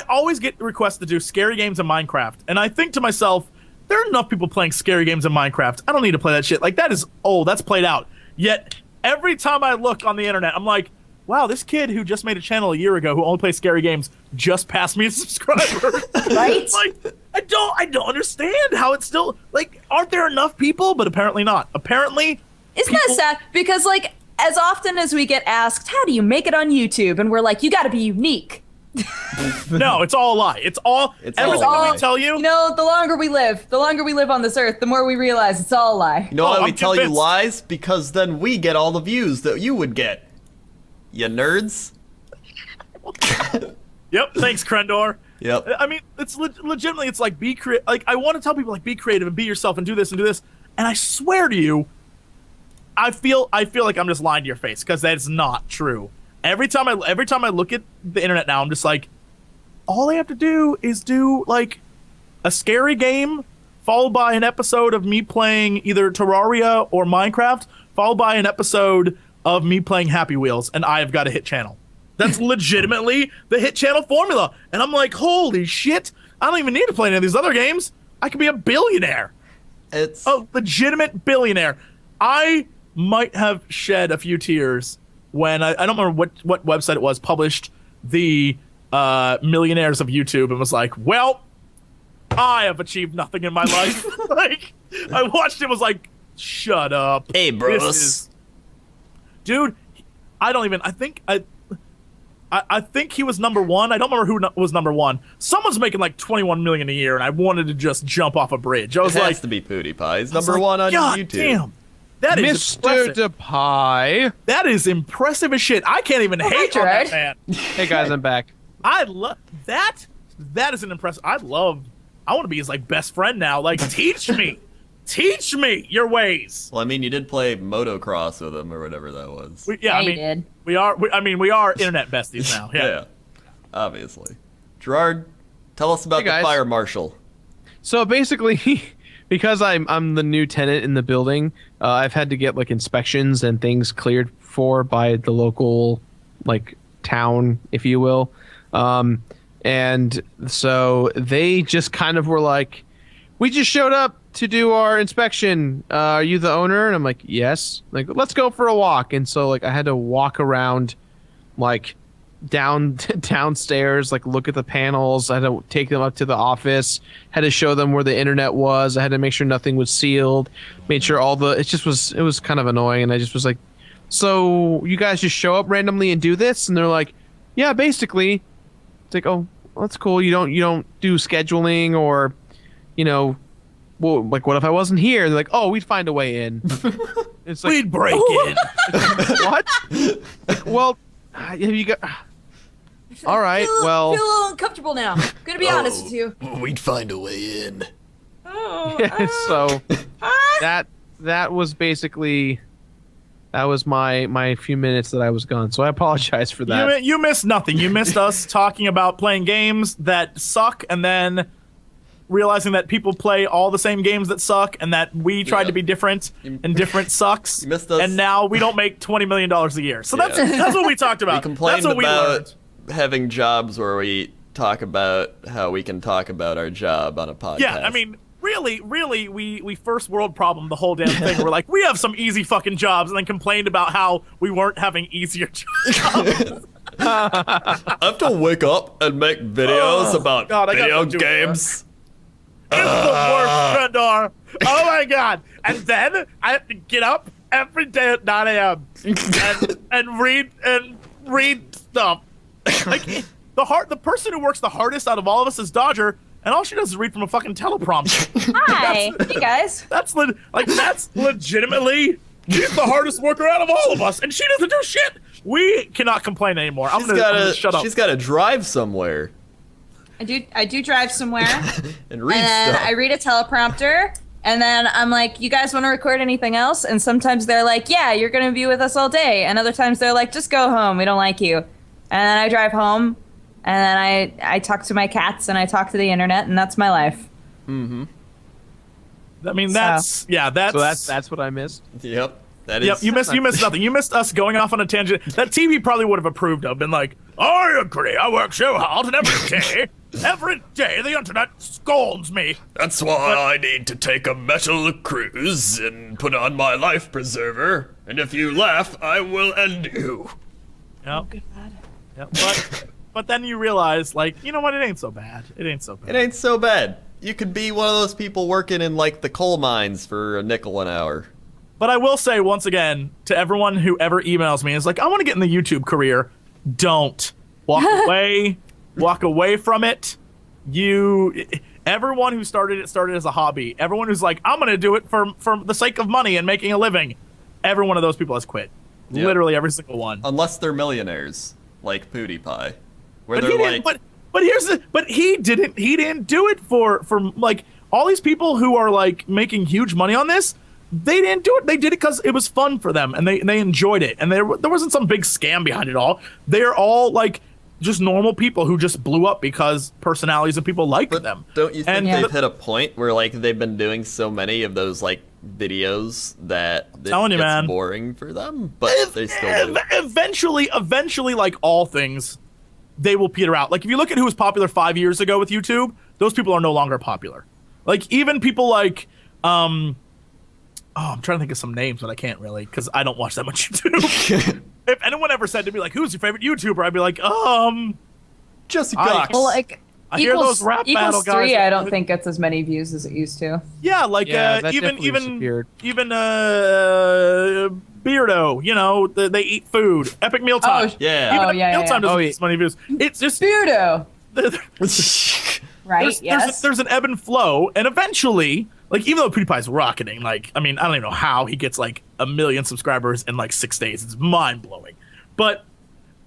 always get requests to do scary games in Minecraft. And I think to myself, there are enough people playing scary games in Minecraft. I don't need to play that shit. Like, that is old. That's played out. Yet, every time I look on the internet, I'm like, wow, this kid who just made a channel a year ago who only plays scary games just passed me a subscriber. Right? Like, I don't understand how it's still, like, aren't there enough people? But apparently not. Apparently, Isn't that sad? Because, like, as often as we get asked, how do you make it on YouTube? And we're like, you got to be unique. no, it's all a lie. It's everything all a lie. we tell you. You know, the longer we live on this earth, the more we realize it's all a lie. You know why Oh, we I'm tell you convinced. lies? Because then we get all the views that you would get. You nerds. Yep, thanks, Crendor. Yep. I mean, it's legitimately, it's like, be creative. Like, I want to tell people, like, be creative and be yourself and do this and do this. And I swear to you, I feel like I'm just lying to your face, because that's not true. Every time I look at the internet now, I'm just like, all I have to do is do like a scary game, followed by an episode of me playing either Terraria or Minecraft, followed by an episode of me playing Happy Wheels, and I have got a hit channel. That's legitimately the hit channel formula. And I'm like, holy shit, I don't even need to play any of these other games. I could be a billionaire. It's A legitimate billionaire. I might have shed a few tears when I don't remember what website it was, published the millionaires of YouTube and was like, well, I have achieved nothing in my life. Like, I watched it, was like, shut up. Hey, bros. Dude, I think he was number one. I don't remember who was number one. Someone's making like 21 million a year, and I wanted to just jump off a bridge. I was it like, has to be PewDiePie. He's number one on God YouTube. Damn. That is Mr. impressive. DePie. That is impressive as shit. I can't even hate on that Gerard. man. Hey guys, I'm back. I love that. That is an impressive. I want to be his like best friend now. Like, teach me your ways. Well, I mean, you did play motocross with him or whatever that was. Yeah, you did. We are internet besties now. Yeah. Yeah, obviously. Gerard, tell us about Hey, the guys. fire marshal. So basically, because I'm the new tenant in the building, I've had to get like inspections and things cleared for by the local like town, if you will. And so they just kind of were like, we just showed up to do our inspection. Are you the owner? And I'm like, yes. Like, let's go for a walk. And so like I had to walk around like downstairs, like look at the panels. I had to take them up to the office, had to show them where the internet was. I had to make sure nothing was sealed, made sure it was kind of annoying. And I just was like, so you guys just show up randomly and do this? And they're like, yeah, basically. It's like, oh, well, that's cool. You don't do scheduling or, well, like, what if I wasn't here? They're like, oh, we'd find a way in. It's like, We'd break in. what? Well, have you got? All right. Well, feel a little uncomfortable now. Gonna be honest with you. We'd find a way in. so that was basically my few minutes that I was gone. So I apologize for that. You missed nothing. You missed us talking about playing games that suck, and then realizing that people play all the same games that suck, and that we tried to be different, and different sucks. You missed us. And now we don't make $20 million a year. So that's what we talked about. We complained that's what about we learned. having jobs where we talk about how we can talk about our job on a podcast. Yeah, I mean, really, we first world problem the whole damn thing. We're like, we have some easy fucking jobs, and then complained about how we weren't having easier jobs. I have to wake up and make videos about God, I video gotta do games. It's the worst, Crendor. Oh my god! And then I have to get up every day at 9 a.m. and read stuff. Like the person who works the hardest out of all of us is Dodger, and all she does is read from a fucking teleprompter. Hi, hey guys. That's legitimately, she's the hardest worker out of all of us, and she doesn't do shit. We cannot complain anymore. I'm gonna shut up. She's got to drive somewhere I do drive somewhere. and read And then stuff. I read a teleprompter, and then I'm like, you guys want to record anything else? And sometimes they're like, yeah, you're going to be with us all day. And other times they're like, just go home. We don't like you. And then I drive home, and then I talk to my cats, and I talk to the internet, and that's my life. Mm-hmm. I mean, that's That's what I missed. Yep. That is. Yep, you missed nothing. You missed us going off on a tangent that TV probably would have approved of. Been like, I agree. I work so hard, and every day the internet scolds me. That's why I need to take a metal cruise and put on my life preserver. And if you laugh, I will end you. Yep. Yep. But then you realize, like, you know what? It ain't so bad. It ain't so bad. It ain't so bad. You could be one of those people working in like the coal mines for a nickel an hour. But I will say once again to everyone who ever emails me, is like, I want to get in the YouTube career. Don't walk away. Walk away from it. Everyone who started as a hobby. Everyone who's like, I'm gonna do it for the sake of money and making a living. Every one of those people has quit. Yep. Literally every single one. Unless they're millionaires, like PewDiePie, where But they're he like, didn't, but he didn't do it for like all these people who are like making huge money on this. They didn't do it. They did it because it was fun for them, and they enjoyed it. And there wasn't some big scam behind it all. They are all like just normal people who just blew up because personalities of people liked them. Don't you think Yeah. they've hit a point where like they've been doing so many of those like videos that it Telling you, gets man. boring for them, but they still do. Eventually, like all things, they will peter out. Like if you look at who was popular 5 years ago with YouTube, those people are no longer popular. Like even people like, I'm trying to think of some names, but I can't really because I don't watch that much YouTube. If anyone ever said to me like, "Who's your favorite YouTuber?" I'd be like, Jesse Cox. Well, like I hear those rap battle equals guys. 3, I don't think gets as many views as it used to. Yeah, like that even definitely disappeared. Beardo, you know, they eat food. Epic Meal Time. Yeah. Even Oh, yeah, Meal Time doesn't Oh, get yeah. as many views. It's just Beardo, right? there's, Yes. there's an ebb and flow, and eventually, like even though PewDiePie's rocketing, like I mean, I don't even know how he gets like 1 million subscribers in like 6 days. It's mind blowing, but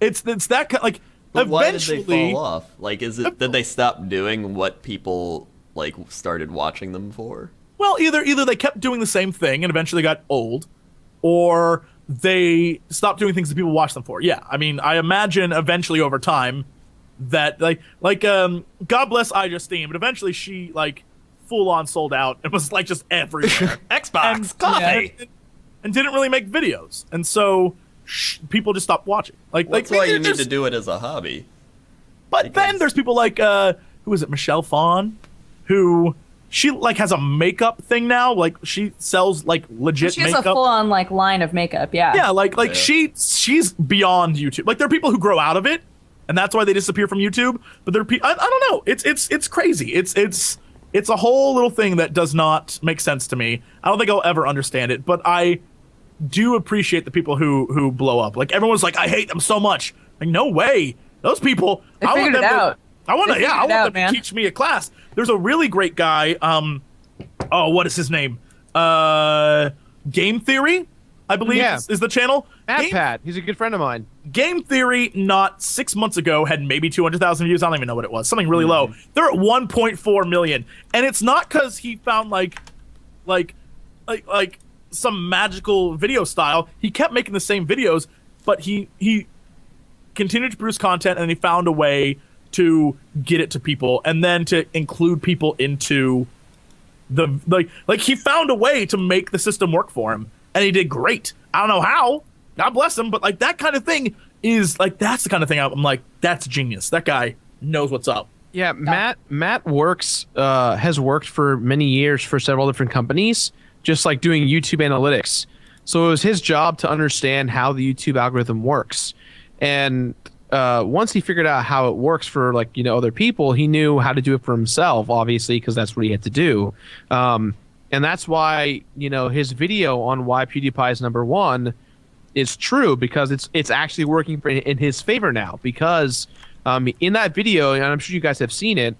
it's that kind like. But why did Eventually, they fall off? Like, is it did they stop doing what people like started watching them for? well, either they kept doing the same thing and eventually got old, or they stopped doing things that people watch them for. Yeah, I mean, I imagine eventually over time that God bless iJustine, but eventually she like full on sold out and was like just everywhere. Xbox, coffee. and didn't really make videos, and so people just stopped watching. That's why you need to do it as a hobby. But then there's people like who is it, Michelle Phan, who she like has a makeup thing now. Like she sells like legit She has makeup. a full-on like line of makeup. Yeah. Yeah, like she's beyond YouTube. Like there are people who grow out of it, and that's why they disappear from YouTube. But there are I don't know. It's crazy. It's a whole little thing that does not make sense to me. I don't think I'll ever understand it. But I do appreciate the people who blow up. Like everyone's like, I hate them so much. Like no way. Those people. They figured it out. I want them man. to teach me a class. There's a really great guy. What is his name? Game Theory, I believe is the channel. Pat, he's a good friend of mine. Game Theory, not 6 months ago, had maybe 200,000 views. I don't even know what it was. Something really low. They're at 1.4 million, and it's not because he found like some magical video style. He kept making the same videos, but he continued to produce content, and he found a way to get it to people, and then to include people into the like he found a way to make the system work for him, and he did great. I don't know how. God bless him, but like that kind of thing is like that's the kind of thing I'm like that's genius. That guy knows what's up. Yeah, Matt works has worked for many years for several different companies, just like doing YouTube analytics. So it was his job to understand how the YouTube algorithm works. And once he figured out how it works for like other people, he knew how to do it for himself, obviously, because that's what he had to do. And that's why his video on why PewDiePie is #1 is true, because it's actually working in his favor now. Because in that video, and I'm sure you guys have seen it,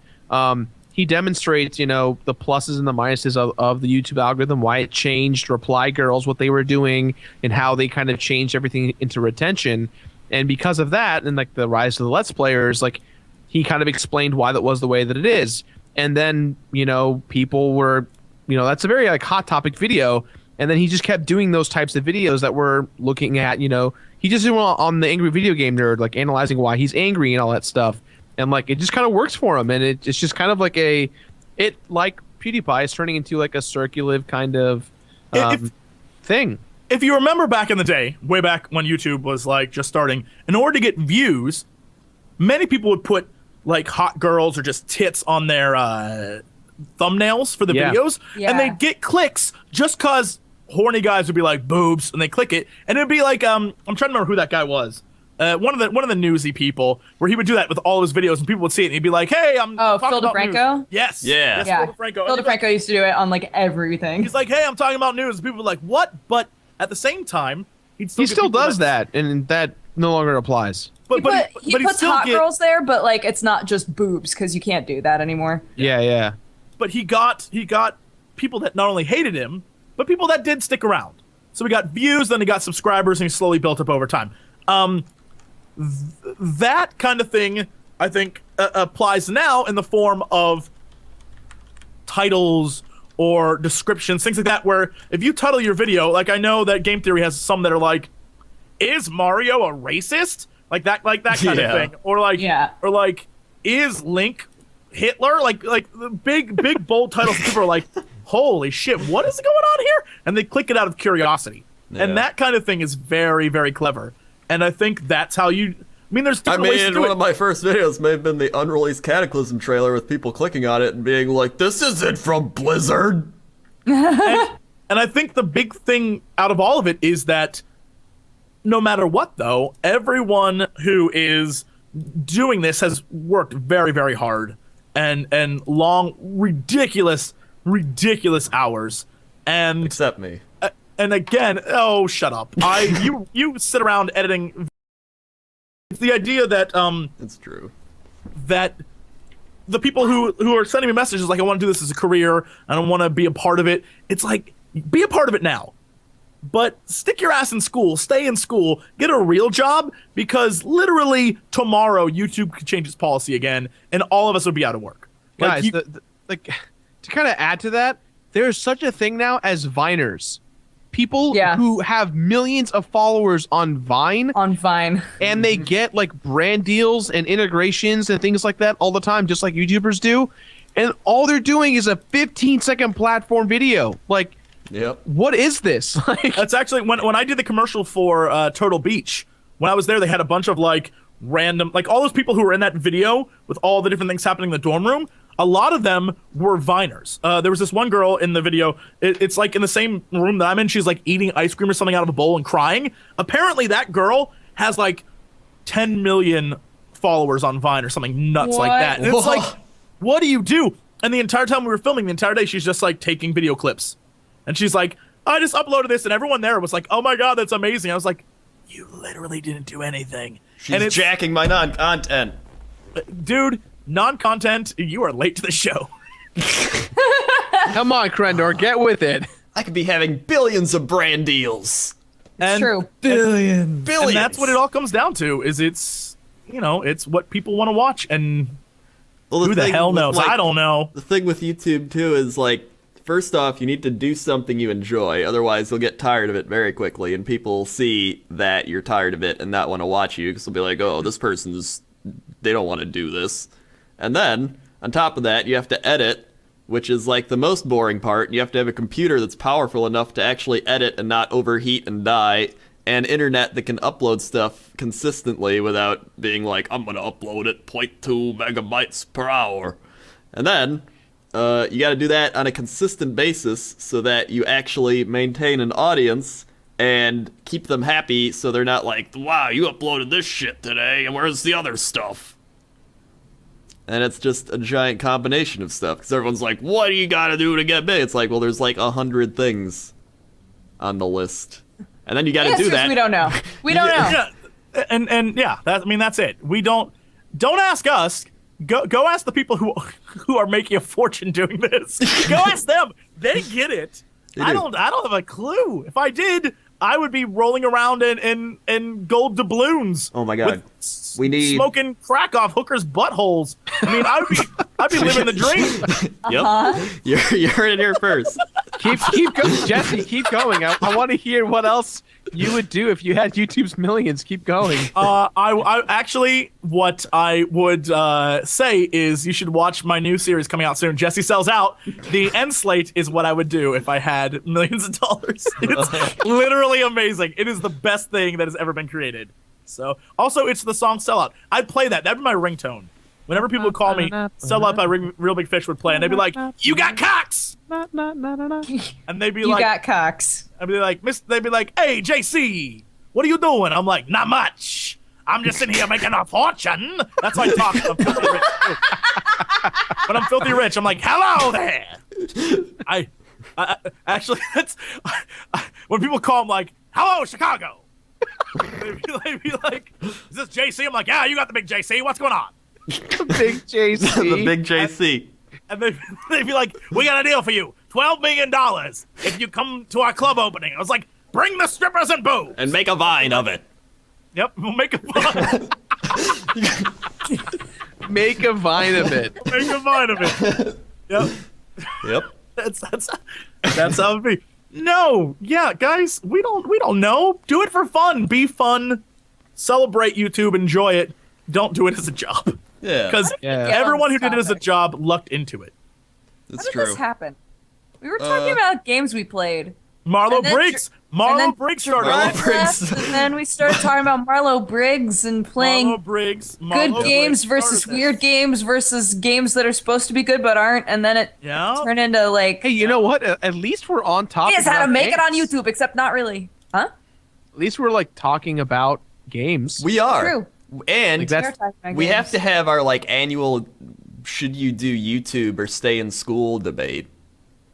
he demonstrates the pluses and the minuses of the YouTube algorithm, why it changed Reply Girls, what they were doing, and how they kind of changed everything into retention. And because of that, and like the rise of the Let's Players, like he kind of explained why that was the way that it is. And then people were that's a very like hot topic video. And then he just kept doing those types of videos that were looking at he just did one on the Angry Video Game Nerd, like analyzing why he's angry and all that stuff. And like it just kind of works for him, and it's just kind of like like PewDiePie is turning into like a circulative kind of thing. If you remember back in the day, way back when YouTube was like just starting, in order to get views, many people would put like hot girls or just tits on their thumbnails for the videos, and they'd get clicks just cause horny guys would be like boobs, and they click it, and it'd be like I'm trying to remember who that guy was. One of the newsy people, where he would do that with all of his videos, and people would see it, and he'd be like, "Hey, I'm talking Phil about DeFranco." News. Yes, Yeah. Phil DeFranco. Phil DeFranco used to do it on like everything. He's like, "Hey, I'm talking about news," and people were like, "What?" But at the same time, he still does that, and that no longer applies. But he puts hot girls there, but like it's not just boobs, because you can't do that anymore. Yeah. But he got people that not only hated him, but people that did stick around. So he got views, then he got subscribers, and he slowly built up over time. That kind of thing, I think, applies now in the form of titles or descriptions, things like that, where if you title your video, like I know that Game Theory has some that are like, is Mario a racist? Like that kind of thing. Or like, is Link Hitler? Like the big bold titles. People are like, holy shit, what is going on here? And they click it out of curiosity. Yeah. And that kind of thing is very, very clever. And I think that's how you... I mean, there's different ways to do one it. of my first videos may have been the unreleased Cataclysm trailer with people clicking on it and being like, this isn't from Blizzard. And I think the big thing out of all of it is that no matter what, though, everyone who is doing this has worked very, very hard and long, ridiculous hours. And Except me. And again, oh, shut up. You sit around editing. It's the idea that It's true. that the people who are sending me messages like, I want to do this as a career, I don't want to be a part of it. It's like, be a part of it now. But stick your ass in school, stay in school, get a real job, because literally tomorrow YouTube could change its policy again, and all of us would be out of work. Guys, like to kind of add to that, there's such a thing now as Viners. People who have millions of followers on Vine. And they get like brand deals and integrations and things like that all the time, just like YouTubers do. And all they're doing is a 15-second platform video. Like, what is this? Like, that's actually when I did the commercial for Turtle Beach. When I was there, they had a bunch of like random, like all those people who were in that video with all the different things happening in the dorm room. A lot of them were Viners. There was this one girl in the video. It's like in the same room that I'm in. She's like eating ice cream or something out of a bowl and crying. Apparently, that girl has like 10 million followers on Vine or something nuts like that. And it's like, what do you do? And the entire time we were filming, the entire day, she's just like taking video clips. And she's like, I just uploaded this. And everyone there was like, oh my God, that's amazing. I was like, you literally didn't do anything. She's jacking my non-content. Dude. Non-content, you are late to the show. Come on, Crendor, get with it. I could be having billions of brand deals. It's true. Billions. And that's what it all comes down to, is it's what people want to watch, and who the hell knows? I don't know. The thing with YouTube, too, is like, first off, you need to do something you enjoy, otherwise you'll get tired of it very quickly, and people see that you're tired of it and not want to watch you, because they'll be like, oh, this person's, they don't want to do this. And then, on top of that, you have to edit, which is like the most boring part. You have to have a computer that's powerful enough to actually edit and not overheat and die, and internet that can upload stuff consistently without being like, I'm gonna upload it 0.2 megabytes per hour. And then, you gotta do that on a consistent basis so that you actually maintain an audience and keep them happy so they're not like, wow, you uploaded this shit today, and where's the other stuff? And it's just a giant combination of stuff. Because everyone's like, what do you gotta do to get big? It's like, well, there's like 100 things on the list. And then you gotta do that. We don't know. We don't know. Yeah, and yeah, that's it. We don't ask us. Go ask the people who are making a fortune doing this. Go ask them. They get it. I don't have a clue. If I did, I would be rolling around in gold doubloons. Oh my God. We need smoking crack off hookers' buttholes. I mean, I'd be living the dream. Yep. You heard it here first. Keep going, Jesse. Keep going. I want to hear what else you would do if you had YouTube's millions. Keep going. I actually, what I would say is you should watch my new series coming out soon. Jesse Sells Out. The end slate is what I would do if I had millions of dollars. It's literally amazing. It is the best thing that has ever been created. So, also, it's the song Sellout. I'd play that. That'd be my ringtone. Whenever people would call me, Sellout by Real Big Fish would play, and they'd be like, you got cocks! And they'd be like, you got cocks. I'd be like, they'd be like, hey, JC, what are you doing? I'm like, not much. I'm just sitting here making a fortune. That's how I talk when I'm filthy rich. When I'm filthy rich, I'm like, hello there. I actually, that's, when people call, I'm like, hello, Chicago. They'd be like, is this JC? I'm like, yeah, you got the big JC. What's going on? The big JC. The big JC. And they'd be like, we got a deal for you. $12 million if you come to our club opening. I was like, bring the strippers and booze. And make a vine of it. Yep, we'll make a vine. Make a vine of it. Make a vine of it. Yep. That's how it be. No, yeah, guys, we don't know. Do it for fun. Be fun. Celebrate YouTube. Enjoy it. Don't do it as a job. Yeah. Because everyone who did it as a job lucked into it. That's How did true. this happen? We were talking about games we played. Marlo And then Briggs. and Marlo then Briggs started. Marlo it. Briggs. And then we started talking about Marlo Briggs and playing Marlo Briggs. good Marlo games Briggs versus started weird this. games versus games that are supposed to be good but aren't, and then it Yeah. turned into like, Hey, you know what? At least we're on topic. here's how to about make it on games. YouTube, except not really. Huh? At least we're like talking about games. We are. True. And Like, that's- we have to have our like annual should you do YouTube or stay in school debate.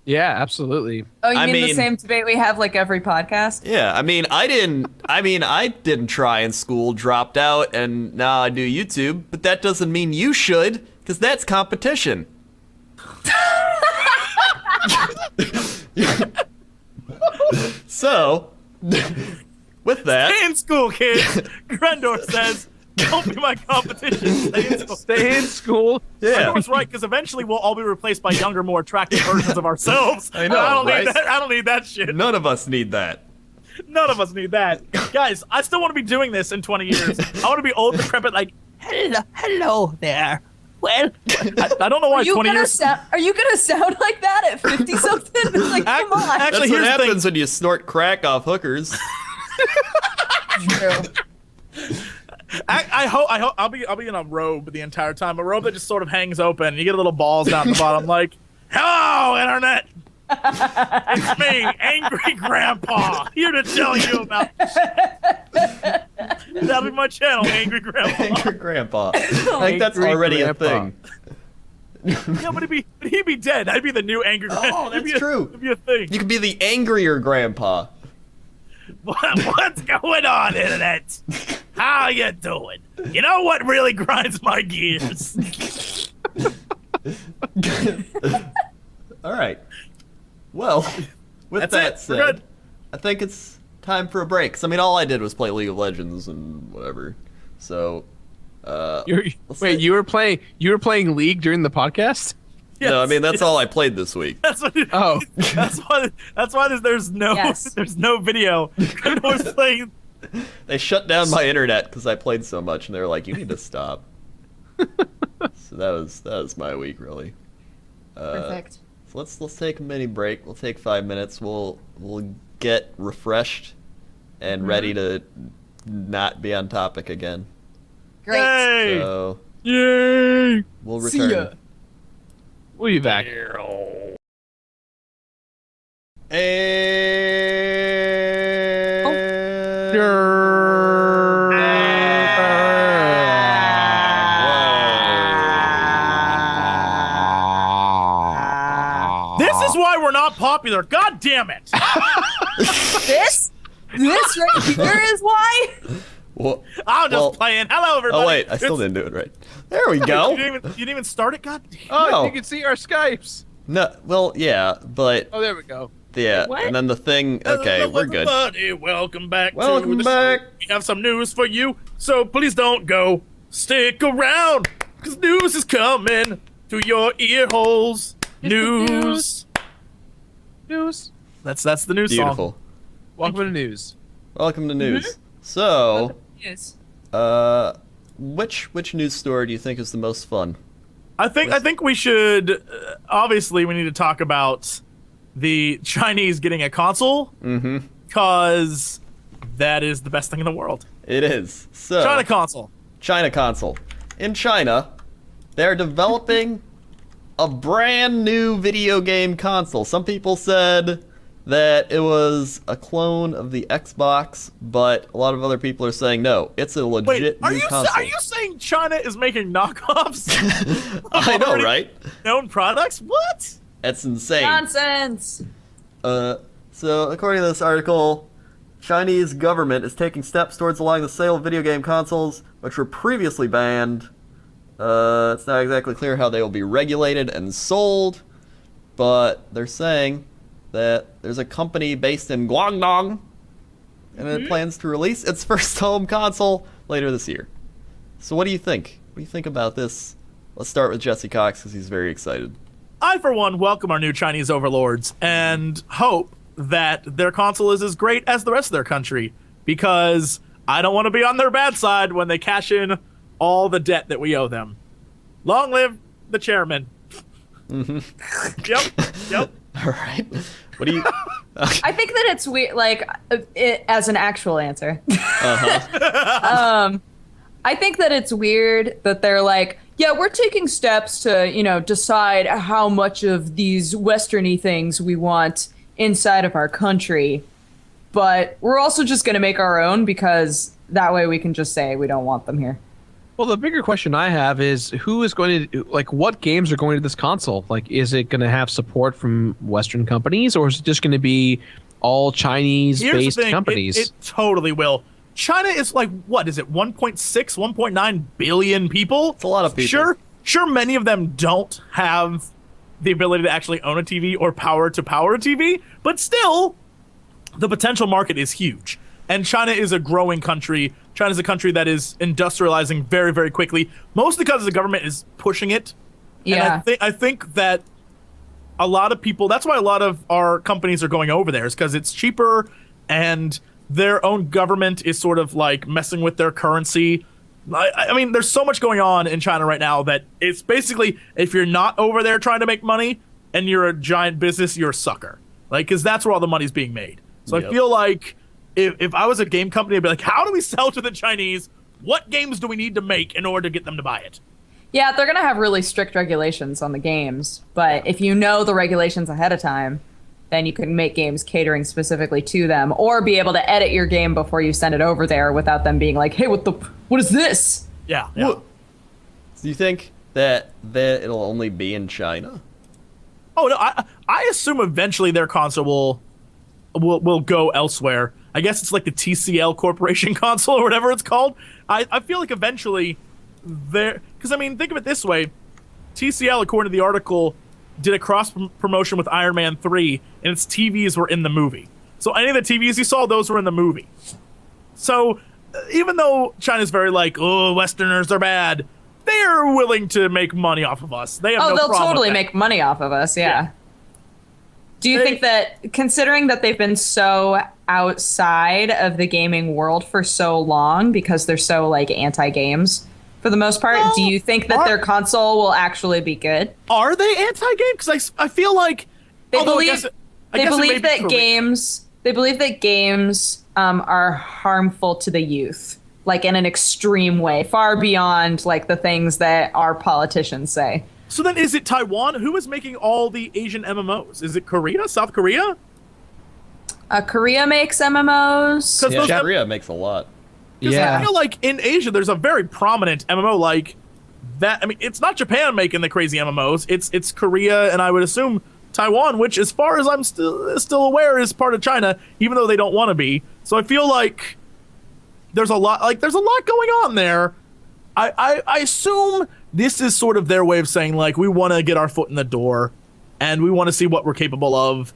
Yeah, absolutely. Oh, you I mean the mean- same debate we have like every podcast? Yeah, I mean, I didn't try in school, dropped out, and now I do YouTube, but that doesn't mean you should, because that's competition. So, with that, Stay in school, kids. Grendor says, "Don't be my competition. Stay in school." Stay in school. yeah, Grendor's right, because eventually we'll all be replaced by younger, more attractive versions of ourselves. I know, I don't right? need that. I don't need that shit. none of us need that. None of us need that. Guys, I still want to be doing this in 20 years. I want to be old, decrepit, like, hello there. Well, I don't know why Are you 20 gonna years. are you gonna sound like that at 50 something? Like, come on. Actually, That's what here's the thing. happens when you snort crack off hookers. True. I hope I'll be in a robe the entire time. A robe that just sort of hangs open. You get little balls down the bottom, like, "Hello, internet. It's me, Angry Grandpa, here to tell you about." That'll be my channel, Angry Grandpa. Angry Grandpa. I think that's Angry already Grandpa. a thing. Yeah, but he'd be dead. I'd be the new Angry Grandpa. Oh, It'd that's be true. It'd be a thing. You could be the angrier grandpa. What's going on, internet? How you doing? You know what really grinds my gears? All right. Well, with That's that it. We're good. said, I think it's time for a break. 'Cause, I mean, all I did was play League of Legends and whatever. So, Wait, you were playing League during the podcast? no, I mean that's all I played this week. That's what. Oh. That's why there's no Yes. there's no video. Grandor's playing. They shut down my internet because I played so much, and they were like, "You need to stop." So that was my week, really. Perfect. So let's take a mini break. We'll take 5 minutes. We'll get refreshed and ready to not be on topic again. Great. Hey! So Yay! we'll See return. ya. We'll be back. This is why we're not popular. God damn it! This right here is why. Well, I'm just well, playing. Hello, everybody. oh wait, I still didn't do it right. There we go. You didn't even start it. God damn. Oh, No. you can see our Skypes. No, well, yeah, but Oh, there we go. yeah, What? and then the thing. Okay, Hello, we're good. everybody. Welcome back. Welcome to the back. Show. We have some news for you, so please don't go. Stick around, cause news is coming to your ear holes. News. News. That's the news Beautiful. song. Welcome to news. Welcome to news. So, Yes. which news story do you think is the most fun? I think we should. Obviously, we need to talk about the Chinese getting a console. Mm-hmm. Because that is the best thing in the world. It is. So, China console. China console. In China, they're developing a brand new video game console. Some people said that it was a clone of the Xbox, but a lot of other people are saying no, it's a Wait, legit are new you console. are you saying China is making knockoffs? I know, already right? known products? What? That's insane. Nonsense. So according to this article, Chinese government is taking steps towards allowing the sale of video game consoles, which were previously banned. It's not exactly clear how they will be regulated and sold, but they're saying that there's a company based in Guangdong, and it plans to release its first home console later this year. So what do you think? What do you think about this? Let's start with Jesse Cox, because he's very excited. I, for one, welcome our new Chinese overlords and hope that their console is as great as the rest of their country, because I don't want to be on their bad side when they cash in all the debt that we owe them. Long live the chairman. Mm-hmm. Yep. All right. What do you? I think that it's weird, like, as an actual answer. Uh-huh. I think that it's weird that they're like, yeah, we're taking steps to, decide how much of these Western-y things we want inside of our country. But we're also just going to make our own because that way we can just say we don't want them here. Well, the bigger question I have is who is going to, like, what games are going to this console? Like, is it going to have support from Western companies, or is it just going to be all Chinese-based companies? It totally will. China is like, what is it, 1.6, 1.9 billion people? It's a lot of people. Sure, many of them don't have the ability to actually own a TV or power to power a TV, but still, the potential market is huge. And China is a growing country. China is a country that is industrializing very, very quickly, mostly because the government is pushing it. Yeah. And I think that a lot of people, that's why a lot of our companies are going over there, is because it's cheaper and their own government is sort of like messing with their currency. I mean, there's so much going on in China right now that it's basically, if you're not over there trying to make money and you're a giant business, you're a sucker. Like, because that's where all the money's being made. So Yep. I feel like if I was a game company, I'd be like, how do we sell to the Chinese? What games do we need to make in order to get them to buy it? Yeah, they're going to have really strict regulations on the games. But if you know the regulations ahead of time, then you can make games catering specifically to them, or be able to edit your game before you send it over there without them being like, hey, what is this? Yeah. Do you think that it'll only be in China? Oh, no, I assume eventually their console will go elsewhere. I guess it's like the TCL Corporation console or whatever it's called. I feel like eventually because I mean, think of it this way. TCL, according to the article, did a cross promotion with Iron Man 3, and its TVs were in the movie. So any of the TVs you saw, those were in the movie. So even though China's very like, oh, Westerners are bad, they're willing to make money off of us. They have no they'll problem totally with that. make money off of us, yeah. Do you think that, considering that they've been so outside of the gaming world for so long because they're so like anti-games for the most part, do you think that their console will actually be good? Are they anti-game? Because I feel like They believe that games are harmful to the youth, like in an extreme way, far beyond like the things that our politicians say. So then is it Taiwan? Who is making all the Asian MMOs? Is it Korea? South Korea? Korea makes MMOs. Yeah, Korea makes a lot. I feel like in Asia there's a very prominent MMO like that. I mean, it's not Japan making the crazy MMOs. It's Korea and I would assume Taiwan, which as far as I'm still aware is part of China, even though they don't want to be. So I feel like there's a lot going on there. I assume this is sort of their way of saying like we want to get our foot in the door and we want to see what we're capable of.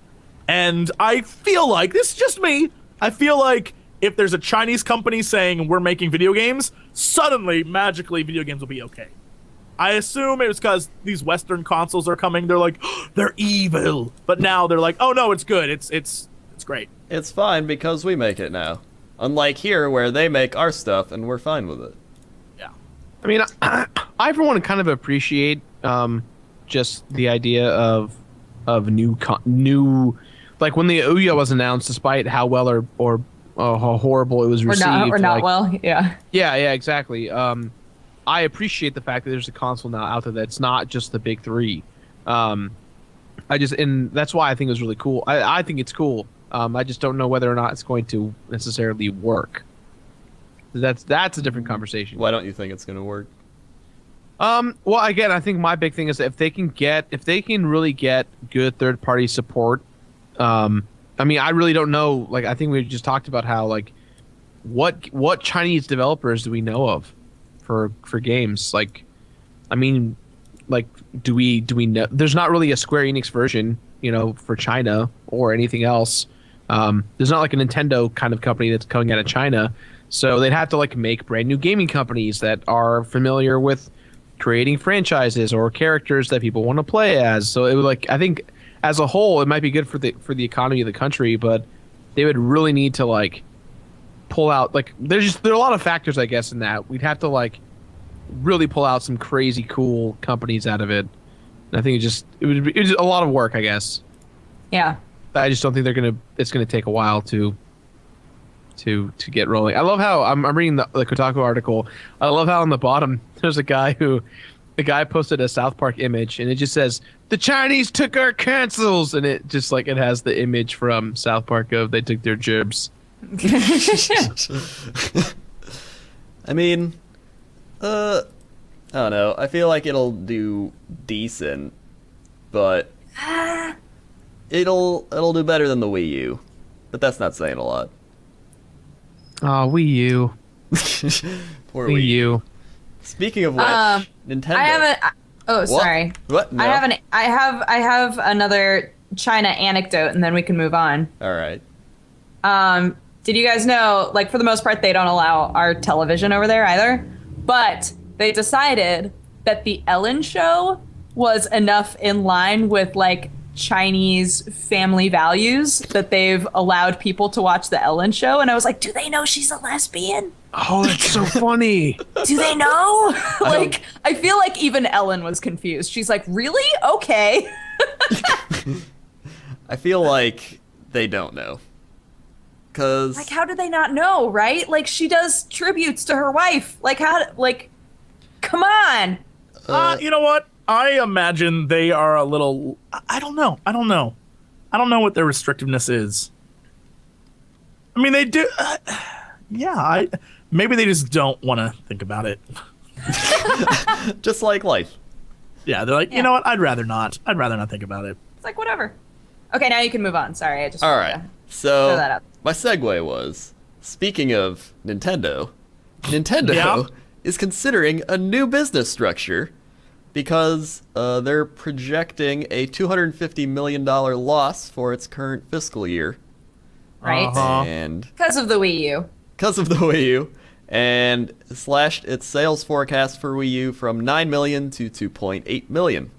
And I feel like, this is just me, I feel like if there's a Chinese company saying we're making video games, suddenly, magically, video games will be okay. I assume it was because these Western consoles are coming. They're like, oh, they're evil. But now they're like, oh no, it's good. It's great. It's fine because we make it now. Unlike here, where they make our stuff and we're fine with it. Yeah. I mean, I for one kind of appreciate just the idea of new, like when the Ouya was announced, despite how well or how horrible it was received, or not well, yeah. Yeah, exactly. I appreciate the fact that there's a console now out there that's not just the big three. And that's why I think it was really cool. I think it's cool. I just don't know whether or not it's going to necessarily work. That's a different conversation. Why don't you think it's going to work? Well, again, I think my big thing is that if they can really get good third-party support. I mean, I really don't know. Like, I think we just talked about how like what Chinese developers do we know of for games? Like, I mean, like, do we know? There's not really a Square Enix version, for China or anything else. There's not like a Nintendo kind of company that's coming out of China, so they'd have to like make brand new gaming companies that are familiar with creating franchises or characters that people want to play as. So it would like, I think as a whole, it might be good for the economy of the country, but they would really need to like pull out like there are a lot of factors, I guess, in that we'd have to like really pull out some crazy cool companies out of it. And I think it was a lot of work, I guess. Yeah. I just don't think it's gonna take a while to get rolling. I love how I'm reading the Kotaku article. I love how on the bottom there's a guy posted a South Park image and it just says the Chinese took our cancels, and it just like it has the image from South Park of they took their jibs. I mean, I don't know. I feel like it'll do decent, but it'll do better than the Wii U. But that's not saying a lot. Oh, Wii U. Poor Wii U. Speaking of which, Nintendo. I haven't. Oh, What? sorry. What? No. I have another China anecdote, and then we can move on. All right. Did you guys know, like, for the most part, they don't allow our television over there either? But they decided that the Ellen show was enough in line with, like, Chinese family values that they've allowed people to watch the Ellen show. And I was like, do they know she's a lesbian? Oh, that's so funny. Do they know? Like, I feel like even Ellen was confused. She's like, really? Okay. I feel like they don't know. Cause Like, how do they not know, right? Like, she does tributes to her wife. Like, come on. You know what? I imagine they are a little. I don't know. I don't know what their restrictiveness is. I mean, they do. Yeah, maybe they just don't want to think about it. just like life. Yeah, they're like, you know what? I'd rather not. I'd rather not think about it. It's like, whatever. Okay, now you can move on. Sorry, I just All wanted right. to So throw that out. my segue was, speaking of Nintendo is considering a new business structure because they're projecting a $250 million loss for its current fiscal year. Right? And Because of the Wii U. because of the Wii U, and slashed its sales forecast for Wii U from 9 million to 2.8 million.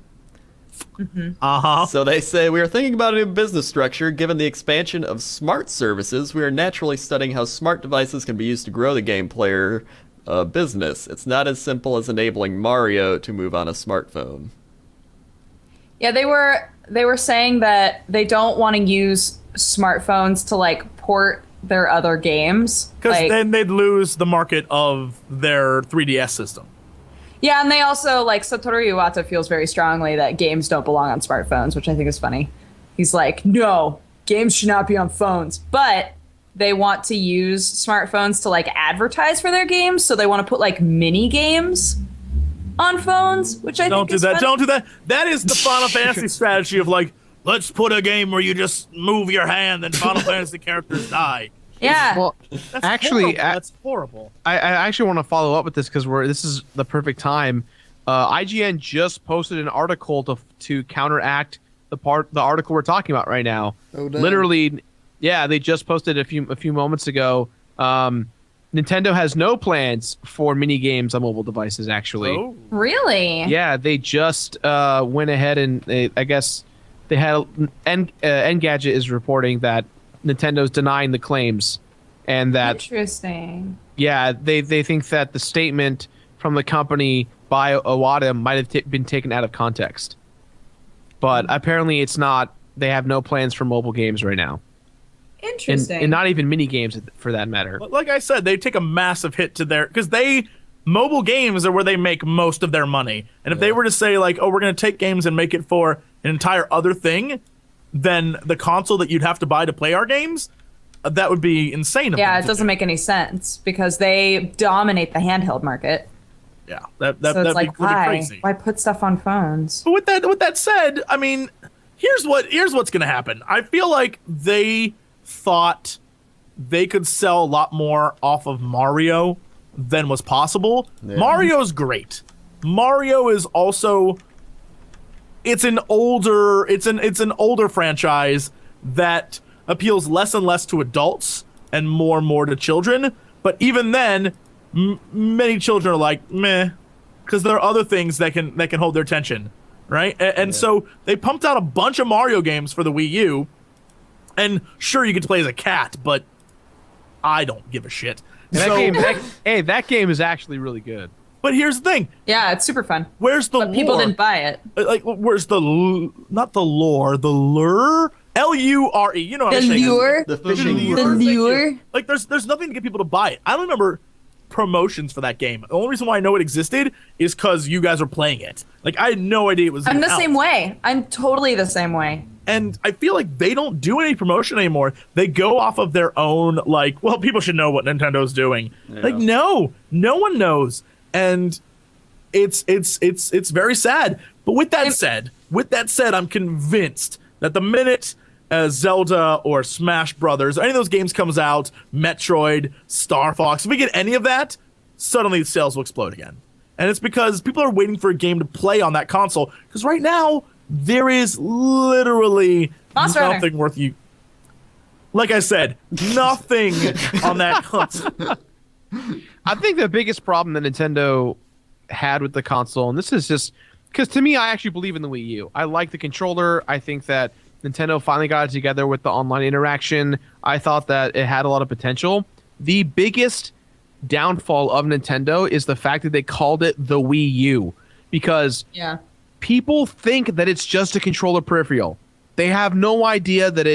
So they say, we are thinking about a new business structure. Given the expansion of smart services, we are naturally studying how smart devices can be used to grow the game player business. It's not as simple as enabling Mario to move on a smartphone. Yeah, they were saying that they don't want to use smartphones to, like, port their other games. Because Like, then they'd lose the market of their 3DS system. yeah, and they also, like, Satoru Iwata feels very strongly that games don't belong on smartphones, which I think is funny. He's like, no, games should not be on phones. But they want to use smartphones to, like, advertise for their games, so they want to put, like, mini games on phones, which I think is funny. Don't do that. That is the Final Fantasy strategy of, like, let's put a game where you just move your hand and Final Fantasy characters die. Yeah. Well, That's actually, horrible. That's horrible. I actually want to follow up with this because this is the perfect time. IGN just posted an article to counteract the article we're talking about right now. Oh, no. Literally, yeah, they just posted a few moments ago. Nintendo has no plans for mini games on mobile devices. Actually, Oh. Really? yeah, they just went ahead and I guess they had Engadget is reporting that Nintendo's denying the claims, and that Interesting. yeah, they think that the statement from the company by Iwata might have been taken out of context. But apparently it's not. They have no plans for mobile games right now. Interesting. And not even mini games for that matter. Like I said, they take a massive hit to their because mobile games are where they make most of their money. And if they were to say like, oh, we're going to take games and make it for an entire other thing, then the console that you'd have to buy to play our games, that would be insane. of Yeah, them it to doesn't do. make any sense because they dominate the handheld market. Yeah, So that'd it's like, be really why? crazy. Why put stuff on phones? But with that said, I mean, here's what's going to happen. I feel like they thought they could sell a lot more off of Mario than was possible. Yeah. Mario's great. Mario is also it's an older franchise that appeals less and less to adults and more to children. But even then, many children are like meh, because there are other things that can hold their attention, right? And so they pumped out a bunch of Mario games for the Wii U, and sure you get to play as a cat, but I don't give a shit. And that game is actually really good. But here's the thing: Yeah, it's super fun. where's the But people lore? didn't buy it. Like, where's the not the lore, the lure L-U-R-E. You know what The I'm saying? lure. The fishing. The Thank you. lure. Like, there's nothing to get people to buy it. I don't remember promotions for that game. The only reason why I know it existed is because you guys were playing it. Like, I had no idea it was I'm even the out. same way. I'm totally the same way. And I feel like they don't do any promotion anymore. They go off of their own, like, well, people should know what Nintendo's doing. Yeah. Like, no one knows. And it's very sad. But with that said, I'm convinced that the minute Zelda or Smash Brothers or any of those games comes out, Metroid, Star Fox, if we get any of that, suddenly sales will explode again. And it's because people are waiting for a game to play on that console. Because right now, there is literally Monster Hunter. nothing worth you. Like I said, nothing on that console. I think the biggest problem that Nintendo had with the console, and this is just because to me, I actually believe in the Wii U. I like the controller. I think that Nintendo finally got it together with the online interaction. I thought that it had a lot of potential. The biggest downfall of Nintendo is the fact that they called it the Wii U, because Yeah. people think that it's just a controller peripheral. They have no idea that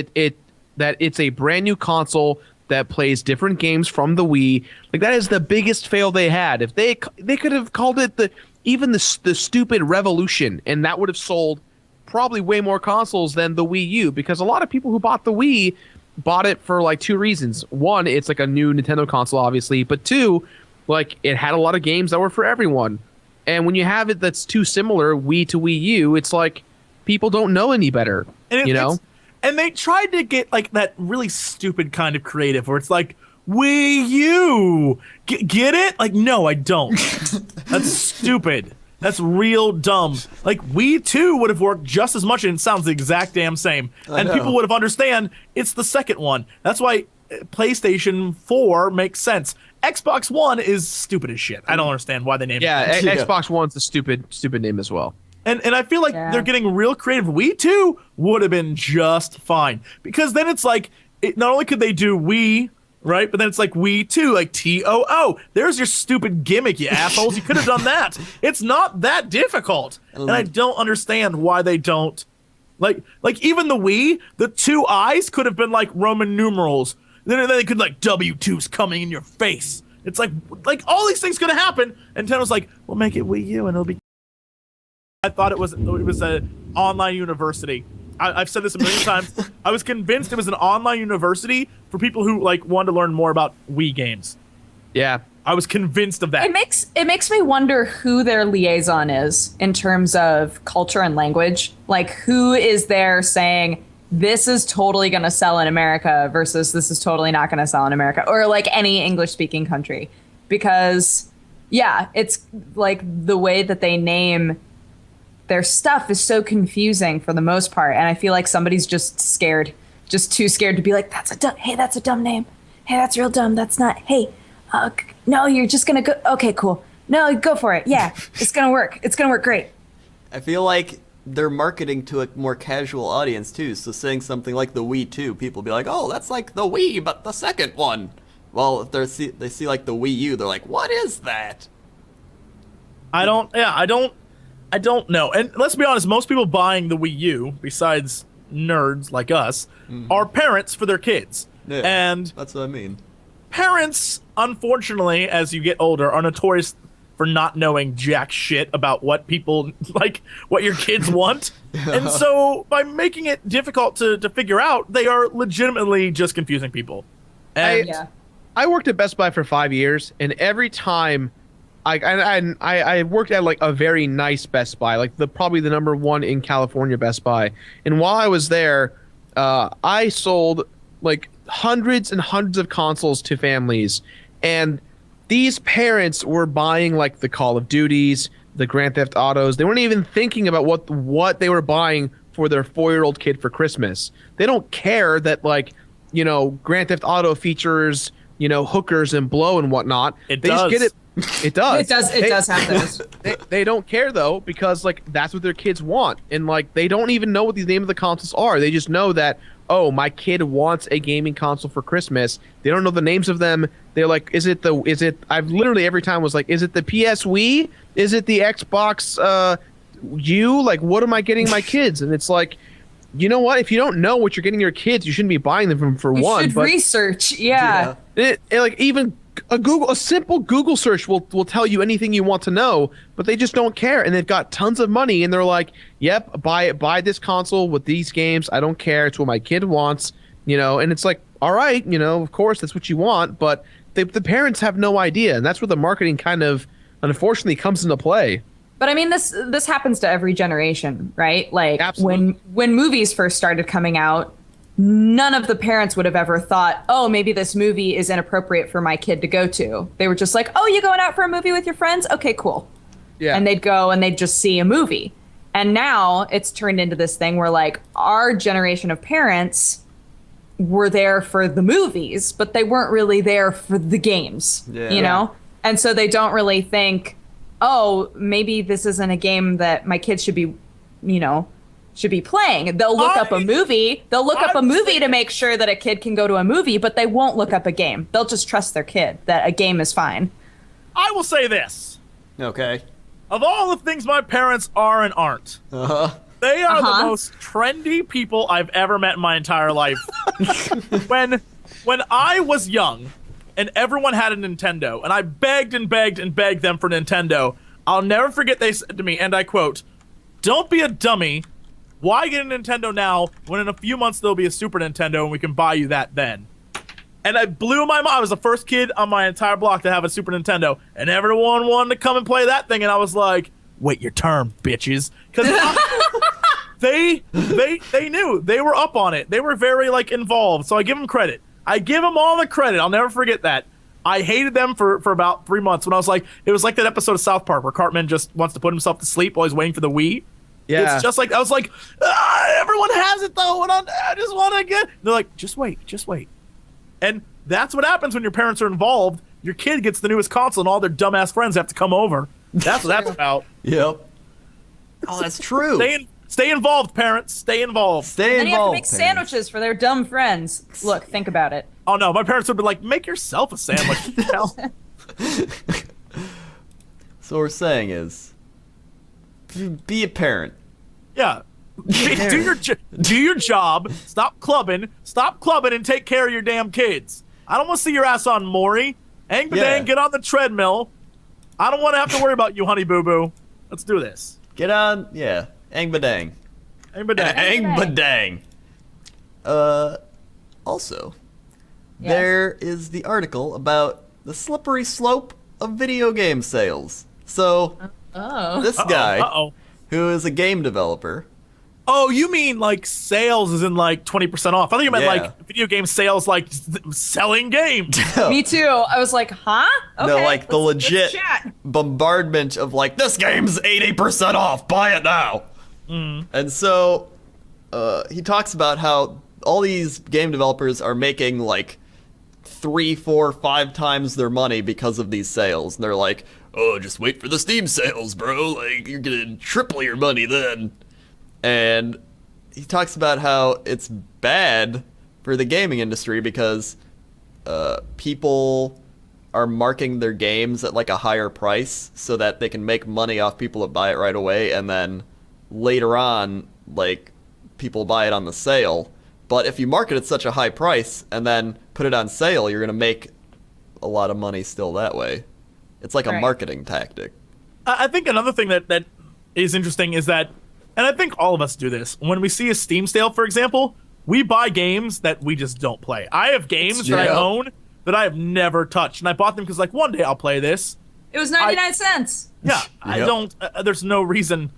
it's a brand new console that plays different games from the Wii. Like, that is the biggest fail they had. If they could have called it the stupid Revolution, and that would have sold probably way more consoles than the Wii U, because a lot of people who bought the Wii bought it for like two reasons. One, it's like a new Nintendo console, obviously, but two, like, it had a lot of games that were for everyone. And when you have it that's too similar, Wii to Wii U, it's like people don't know any better, you know? And they tried to get like that really stupid kind of creative where it's like, Wii U, get it? Like, no, I don't. That's stupid. That's real dumb. Like, Wii 2 would have worked just as much, and it sounds the exact damn same. And know. people would have understand it's the second one. That's why PlayStation 4 makes sense. Xbox One is stupid as shit. I don't understand why they named it. Yeah, Yeah. Xbox One's a stupid name as well. And I feel like they're getting real creative. Wii 2 would have been just fine. Because then it's like, not only could they do Wii, right? But then it's like Wii 2, like TOO. There's your stupid gimmick, you assholes. You could have done that. It's not that difficult. And I don't understand why they don't. Like even the Wii, the two eyes could have been like Roman numerals. Then they could like W2's coming in your face. It's like all these things could have happened. And Nintendo's like, we'll make it Wii U and it'll be. I thought it was an online university. I've said this a million times. I was convinced it was an online university for people who like wanted to learn more about Wii games. Yeah. I was convinced of that. It makes me wonder who their liaison is in terms of culture and language. Like, who is there saying this is totally going to sell in America versus this is totally not going to sell in America, or like any English-speaking country? Because, yeah, it's like the way that they name their stuff is so confusing for the most part, and I feel like somebody's just too scared to be like, that's a dumb name. Hey, that's real dumb. That's not. Hey, no, you're just gonna go. Okay, cool. No, go for it. Yeah, it's gonna work. It's gonna work great. I feel like they're marketing to a more casual audience too. So saying something like the Wii 2, people be like, "Oh, that's like the Wii, but the second one." Well, if they see like the Wii U, they're like, "What is that?" I don't know. And let's be honest, most people buying the Wii U, besides nerds like us, are parents for their kids. Yeah, And that's what I mean. parents, unfortunately, as you get older, are notorious for not knowing jack shit about what people like, what your kids want. And so by making it difficult to figure out, they are legitimately just confusing people. And I worked at Best Buy for 5 years, and every time I worked at like a very nice Best Buy, like probably the number one in California Best Buy. And while I was there, I sold like hundreds and hundreds of consoles to families, and these parents were buying like the Call of Duties, the Grand Theft Autos. They weren't even thinking about what they were buying for their 4-year-old kid for Christmas. They don't care that, like, you know, Grand Theft Auto features, you know, hookers and blow and whatnot. They just get it. It does. It does have those. They don't care though, because like that's what their kids want, and like they don't even know what the name of the consoles are. They just know that, oh, my kid wants a gaming console for Christmas. They don't know the names of them. They're like, I've literally every time was like, is it the PS Wii? Is it the Xbox U? Like, what am I getting my kids? And it's like, you know what? If you don't know what you're getting your kids, you shouldn't be buying them from for You one. should But research. Yeah. like even a simple Google search will tell you anything you want to know, but they just don't care, and they've got tons of money, and they're like, "Yep, buy this console with these games. I don't care. It's what my kid wants." And it's like, all right, of course that's what you want, but the parents have no idea, and that's where the marketing kind of unfortunately comes into play. But I mean, this happens to every generation, right? Like Absolutely. when movies first started coming out, none of the parents would have ever thought, oh, maybe this movie is inappropriate for my kid to go to. They were just like, oh, you going out for a movie with your friends? Okay, cool. Yeah. And they'd go and they'd just see a movie. And now it's turned into this thing where like our generation of parents were there for the movies, but they weren't really there for the games, you know? And so they don't really think, oh, maybe this isn't a game that my kids should be, should be playing. They'll look up a movie. They'll look up a movie to make sure that a kid can go to a movie, but they won't look up a game. They'll just trust their kid that a game is fine. I will say this. Okay. Of all the things my parents are and aren't, they are the most trendy people I've ever met in my entire life. When I was young and everyone had a Nintendo, and I begged and begged and begged them for Nintendo, I'll never forget they said to me, and I quote, "Don't be a dummy. Why get a Nintendo now when in a few months there'll be a Super Nintendo and we can buy you that then?" And I blew my mind. I was the first kid on my entire block to have a Super Nintendo, and everyone wanted to come and play that thing, and I was like, wait your turn, bitches. Because they knew. They were up on it. They were very, involved, so I give them credit. I give them all the credit. I'll never forget that. I hated them for about 3 months when I was like, it was like that episode of South Park where Cartman just wants to put himself to sleep while he's waiting for the Wii. Yeah. It's just like, I was like, everyone has it though, and I just want to get. They're like, just wait. And that's what happens when your parents are involved. Your kid gets the newest console, and all their dumbass friends have to come over. That's what that's about. Yep. Oh, that's true. Stay involved, parents. Stay involved. Stay And you have to involved. make sandwiches for their dumb friends. Look, think about it. Oh no, my parents would be like, make yourself a sandwich. Hell. So what we're saying is, be a parent. Yeah. Do your job. Stop clubbing, and take care of your damn kids. I don't want to see your ass on Maury. Ang badang, get on the treadmill. I don't want to have to worry about you, honey boo boo. Let's do this. Get on, yeah. Ang badang. Ang badang. Ang badang. Also, there is the article about the slippery slope of video game sales. So, this guy, who is a game developer. Oh, you mean sales is in 20% off? I thought you meant Yeah. video game sales selling games. Me too. I was like, huh? Okay, No, the let's legit chat. bombardment of this game's 80% off, buy it now. And so he talks about how all these game developers are making 3, 4, 5 times their money because of these sales. And they're like, oh, just wait for the Steam sales, bro. You're gonna triple your money then. And he talks about how it's bad for the gaming industry because people are marking their games at a higher price so that they can make money off people that buy it right away, and then later on, people buy it on the sale. But if you market at such a high price and then put it on sale, you're gonna make a lot of money still that way. It's like a marketing tactic. I think another thing that is interesting is that, and I think all of us do this, when we see a Steam sale, for example, we buy games that we just don't play. I have games that I own that I have never touched, and I bought them because one day I'll play this. It was 99 cents. Yeah, I don't, there's no reason,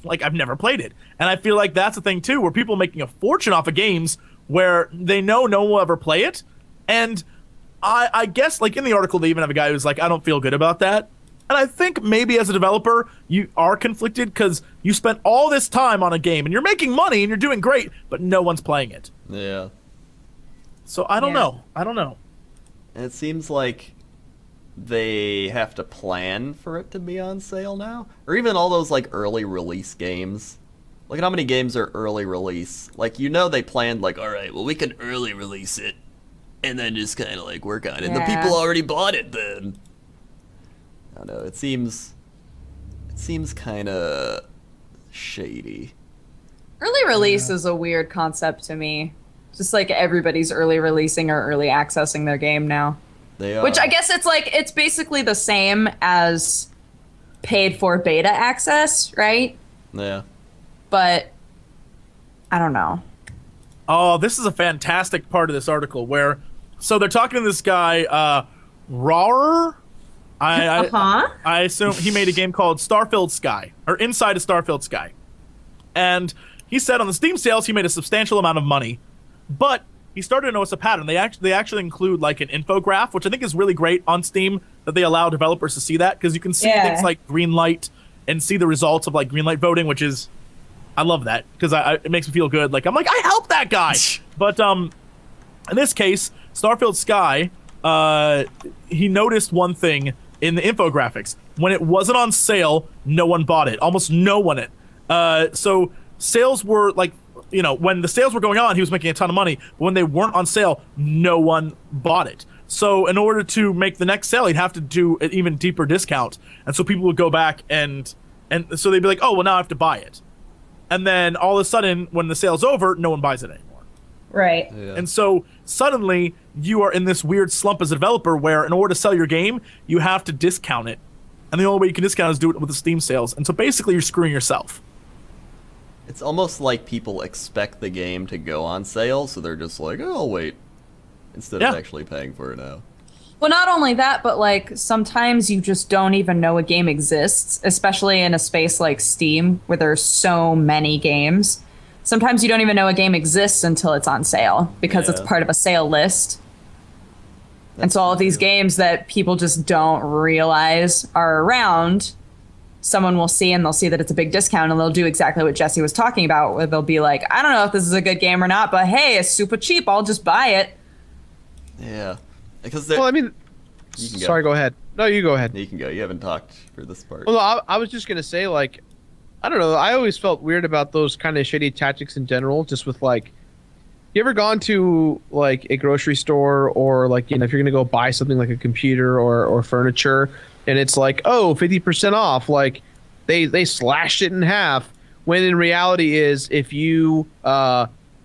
I've never played it. And I feel like that's a thing too, where people are making a fortune off of games where they know no one will ever play it. And I guess, in the article, they even have a guy who's like, I don't feel good about that. And I think maybe as a developer, you are conflicted because you spent all this time on a game and you're making money and you're doing great, but no one's playing it. Yeah. So I don't know. And it seems like they have to plan for it to be on sale now. Or even all those early release games. Look at how many games are early release. They planned all right, well, we can early release it and then just kind of work on it. And the people already bought it then. I don't know, it seems kind of shady. Early release is a weird concept to me. Just like everybody's early releasing or early accessing their game now. They are. Which I guess it's basically the same as paid for beta access, right? Yeah. But I don't know. Oh, this is a fantastic part of this article where, so they're talking to this guy, Rawr. I assume he made a game called Starfield Sky, or Inside of Starfield Sky. And he said on the Steam sales, he made a substantial amount of money, but he started to notice a pattern. They actually include like an infograph, which I think is really great on Steam, that they allow developers to see that, because you can see things like green light and see the results of like green light voting, which is, I love that, because it makes me feel good. Like, I'm like, I helped that guy. But in this case, Starfield Sky, he noticed one thing in the infographics. When it wasn't on sale, no one bought it. Almost no one. So sales were like, when the sales were going on, he was making a ton of money. But when they weren't on sale, no one bought it. So in order to make the next sale, he'd have to do an even deeper discount. And so people would go back and so they'd be like, oh, well, now I have to buy it. And then all of a sudden, when the sale's over, no one buys it anymore. Right. Yeah. And so suddenly you are in this weird slump as a developer where in order to sell your game, you have to discount it. And the only way you can discount it is do it with the Steam sales. And so basically you're screwing yourself. It's almost like people expect the game to go on sale, so they're just like, oh, I'll wait, instead of actually paying for it now. Well, not only that, but like sometimes you just don't even know a game exists, especially in a space like Steam where there's so many games. Sometimes you don't even know a game exists until it's on sale because it's part of a sale list. And so all of these games that people just don't realize are around, someone will see and they'll see that it's a big discount and they'll do exactly what Jesse was talking about, where they'll be like, I don't know if this is a good game or not, but hey, it's super cheap. I'll just buy it. Yeah. Because Well, I mean, sorry, go ahead. No, you go ahead. You can go. You haven't talked for this part. Well, I was just going to say, like, I don't know. I always felt weird about those kind of shady tactics in general, just with, like, you ever gone to, like, a grocery store or, like, if you're going to go buy something like a computer or furniture, and it's like, oh, 50% off, like, they slashed it in half, when in reality is if you,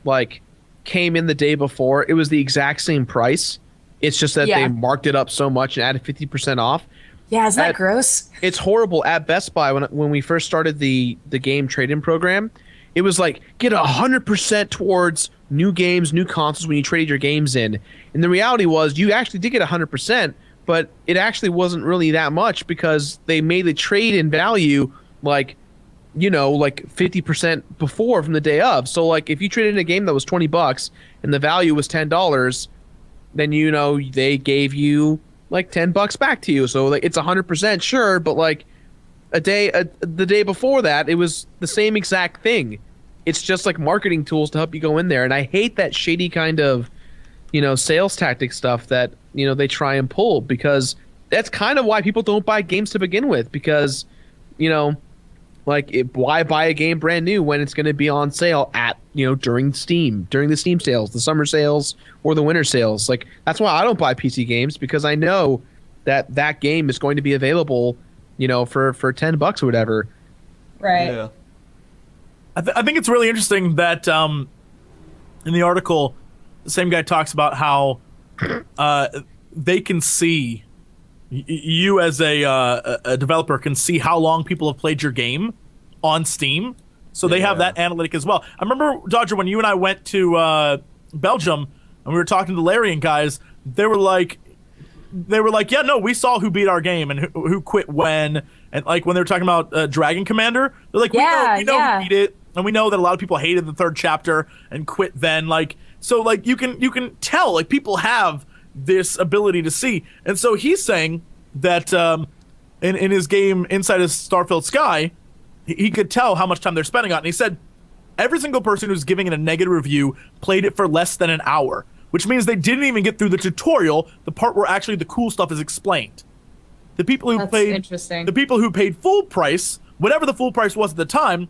like, came in the day before, it was the exact same price. It's just that they marked it up so much and added 50% off. Yeah, is that gross? It's horrible. At Best Buy, when we first started the game trade-in program, it was like, get 100% towards new games, new consoles when you traded your games in. And the reality was you actually did get 100%, but it actually wasn't really that much because they made the trade-in value like 50% before from the day of. So like if you traded in a game that was $20 and the value was $10, then they gave you like $10 back to you. So like it's 100% sure, but like the day before that, it was the same exact thing. It's just like marketing tools to help you go in there. And I hate that shady kind of, sales tactic stuff that, they try and pull, because that's kind of why people don't buy games to begin with, because, why buy a game brand new when it's going to be on sale at, during the Steam sales, the summer sales or the winter sales. Like, that's why I don't buy PC games, because I know that game is going to be available, for $10 or whatever. Right. Yeah. I think it's really interesting that in the article, the same guy talks about how they can see, you as a developer can see how long people have played your game on Steam. So they have that analytic as well. I remember, Dodger, when you and I went to Belgium and we were talking to the Larian guys, they were like, yeah, no, we saw who beat our game and who quit when. And like when they were talking about Dragon Commander, they're like, we know who beat it. And we know that a lot of people hated the third chapter and quit then. Like, so like you can tell, like, people have this ability to see. And so he's saying that in his game Inside of Starfield Sky, he could tell how much time they're spending on it. And he said every single person who's giving it a negative review played it for less than an hour, which means they didn't even get through the tutorial, the part where actually the cool stuff is explained. The people who paid full price, whatever the full price was at the time,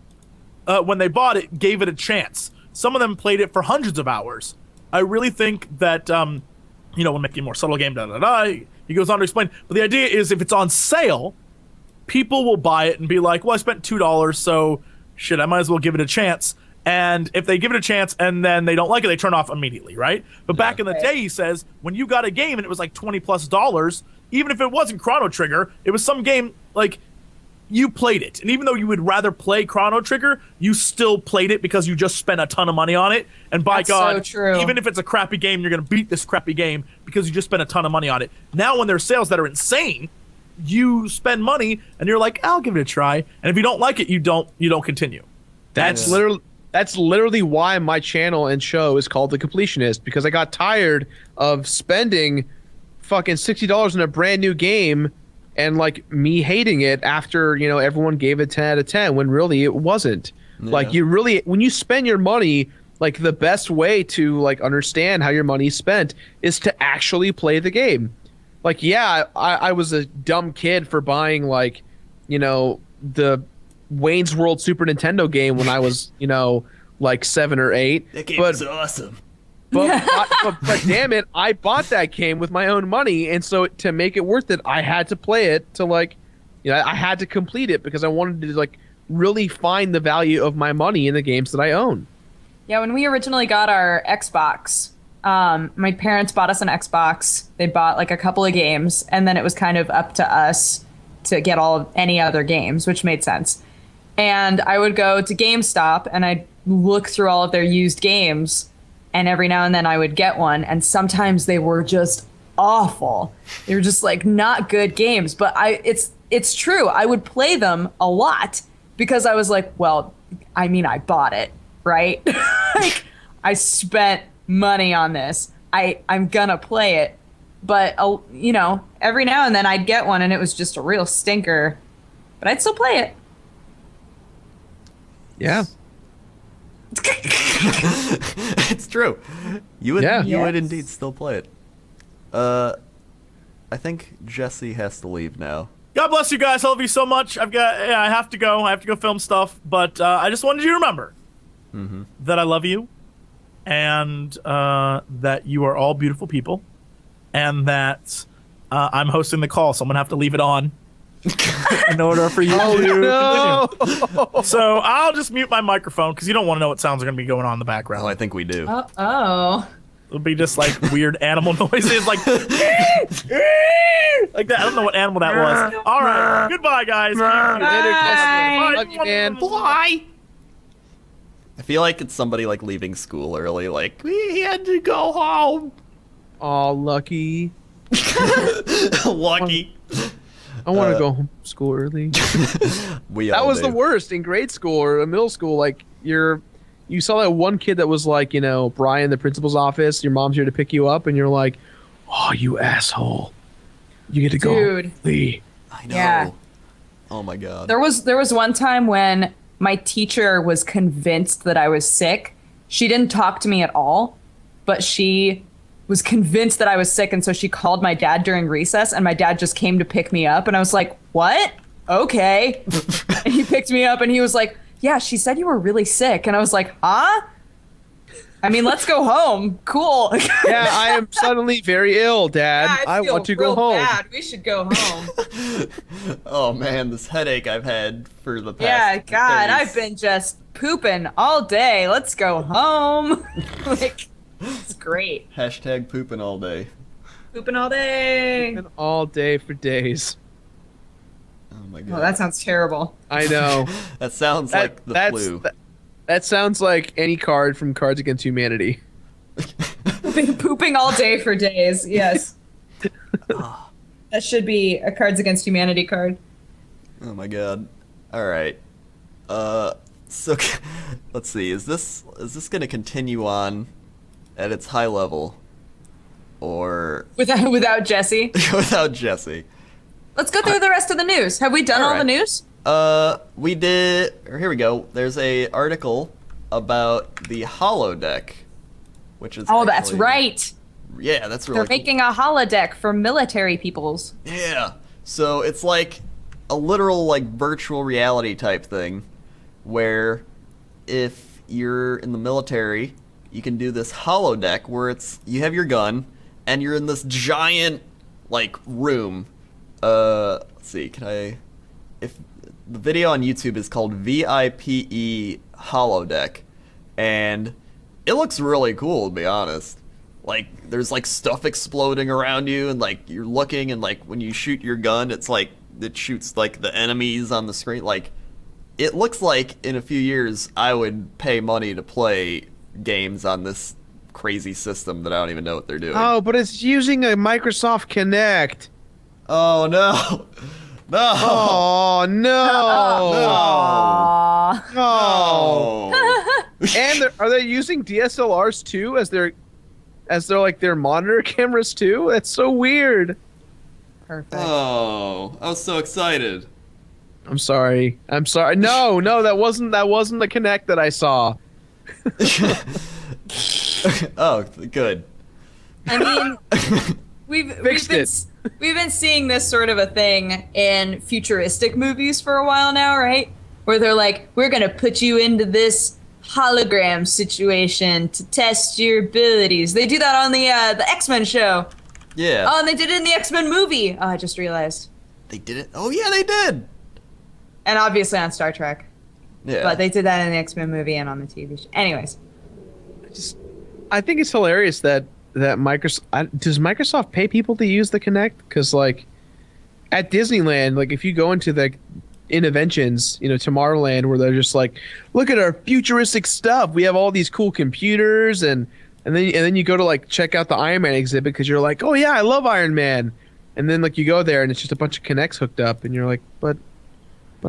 when they bought it, gave it a chance. Some of them played it for hundreds of hours. I really think that when making a more subtle game, he goes on to explain. But the idea is, if it's on sale, people will buy it and be like, well, I spent $2, so shit, I might as well give it a chance. And if they give it a chance and then they don't like it, they turn off immediately, right? But back in the day, he says, when you got a game and it was like $20+, even if it wasn't Chrono Trigger, it was some game, like, you played it. And even though you would rather play Chrono Trigger, you still played it because you just spent a ton of money on it. And by That's God, so true. even if it's a crappy game, you're going to beat this crappy game because you just spent a ton of money on it. Now when there's sales that are insane, you spend money and you're like, I'll give it a try. And if you don't like it, you don't continue. That's literally why my channel and show is called The Completionist, because I got tired of spending fucking $60 on a brand new game and like me hating it after, you know, everyone gave it 10 out of 10 when really it wasn't. Yeah. Like you really, when you spend your money, like the best way to like understand how your money's spent is to actually play the game. Like, yeah, I was a dumb kid for buying like, you know, the Wayne's World Super Nintendo game when I was, you know, like 7 or 8. That game was awesome. But damn it, I bought that game with my own money, and so to make it worth it, I had to play it to like, you know, I had to complete it because I wanted to like really find the value of my money in the games that I own. Yeah, when we originally got our Xbox, my parents bought us an Xbox. They bought like a couple of games, and then it was kind of up to us to get any other games, which made sense. And I would go to GameStop and I'd look through all of their used games. And every now and then I would get one, and sometimes they were just awful. They were just like not good games. But it's true. I would play them a lot because I was like, well, I mean, I bought it, right? Like I spent money on this. I'm gonna play it. But you know, every now and then I'd get one, and it was just a real stinker. But I'd still play it. Yeah. It's true. You would indeed still play it. I think Jesse has to leave now. God bless you guys. I love you so much. I have to go. I have to go film stuff. But I just wanted you to remember that I love you, and that you are all beautiful people, and that I'm hosting the call, so I'm gonna have to leave it on in order for you to continue. So I'll just mute my microphone because you don't want to know what sounds are going to be going on in the background. Oh, I think we do. Oh. It'll be just like weird animal noises, like like that. I don't know what animal that was. All right, goodbye, guys. Bye. Love you, man. Bye. I feel like it's somebody like leaving school early, like we had to go home. Aw, lucky. Lucky. I want to go home from school early. That was the worst in grade school or middle school. Like you saw that one kid that was like, you know, Brian, the principal's office. Your mom's here to pick you up, and you're like, "Oh, you asshole! You get to go home early." I know. Yeah. Oh my God. There was one time when my teacher was convinced that I was sick. She didn't talk to me at all, but she was convinced that I was sick, and so she called my dad during recess, and my dad just came to pick me up, and I was like, what? Okay. And he picked me up, and he was like, yeah, she said you were really sick. And I was like, huh? I mean, let's go home. Cool. Yeah, I am suddenly very ill, Dad. Yeah, I want to go home. Bad. We should go home. Oh man, this headache I've had for the past. Yeah, God, 30s. I've been just pooping all day. Let's go home. Like, it's great. Hashtag pooping all day. Pooping all day. Been all day for days. Oh my God. Oh, that sounds terrible. I know. That sounds like the flu. That sounds like any card from Cards Against Humanity. Pooping all day for days. Yes. That should be a Cards Against Humanity card. Oh my God. All right. So let's see. Is this going to continue on at its high level, or Without Jesse? without Jesse? Let's go through the rest of the news. Have we done all the news? We did. Here we go. There's a article about the holodeck, which is. Oh, that's right. Yeah, that's really. They're making a holodeck for military peoples. Yeah. So it's like a literal like virtual reality type thing, where if you're in the military, you can do this holodeck where you have your gun and you're in this giant like room. Let's see. If the video on YouTube is called VIPE holodeck, and it looks really cool, to be honest. Like, there's like stuff exploding around you, and like you're looking, and like when you shoot your gun, it's like it shoots like the enemies on the screen. Like, it looks like in a few years I would pay money to play games on this crazy system that I don't even know what they're doing. Oh, but it's using a Microsoft Kinect. Oh no. No. Oh no. Aw. No. And are they using DSLRs too as their like their monitor cameras too? That's so weird. Perfect. Oh, I was so excited. I'm sorry. No, that wasn't the Kinect that I saw. Oh, good. I mean, we've been seeing this sort of a thing in futuristic movies for a while now, right? Where they're like, we're gonna put you into this hologram situation to test your abilities. They do that on the X-Men show. Yeah. Oh, and they did it in the X-Men movie. Oh, I just realized. They did it? Oh, yeah, they did. And obviously on Star Trek. Yeah. But they did that in the X-Men movie and on the TV show. Anyways. I think it's hilarious that Microsoft does Microsoft pay people to use the Kinect? Because like at Disneyland, like if you go into the Innoventions, Tomorrowland, where they're just like, look at our futuristic stuff. We have all these cool computers, and then you go to like check out the Iron Man exhibit because you're like, oh yeah, I love Iron Man, and then like you go there and it's just a bunch of Kinects hooked up, and you're like, but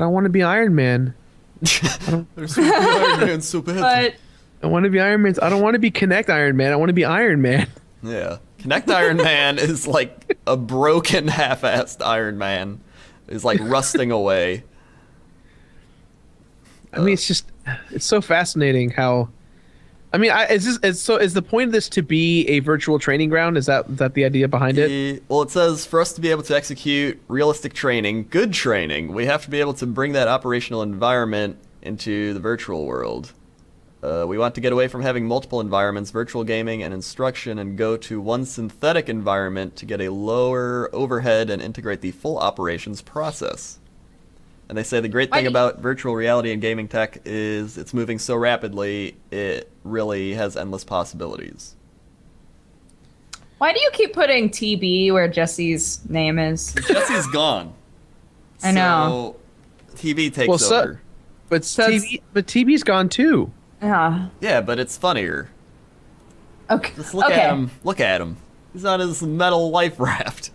I want to be Iron Man. There's Iron Man super But I want to be Iron Man. I don't want to be Kinect Iron Man. I want to be Iron Man. Yeah. Kinect Iron Man is like a broken, half-assed Iron Man. Is like rusting away. I mean, it's so fascinating how. I mean, is the point of this to be a virtual training ground? Is that the idea behind it? Well, it says for us to be able to execute realistic training, good training, we have to be able to bring that operational environment into the virtual world. We want to get away from having multiple environments, virtual gaming and instruction, and go to one synthetic environment to get a lower overhead and integrate the full operations process. And they say the great thing about virtual reality and gaming tech is it's moving so rapidly, it really has endless possibilities. why do you keep putting TB where Jesse's name is? Jesse's gone. I know. So TV takes over. But TB's gone too. Yeah. Yeah, but it's funnier. Okay. Just look at him. Look at him. He's on his metal life raft.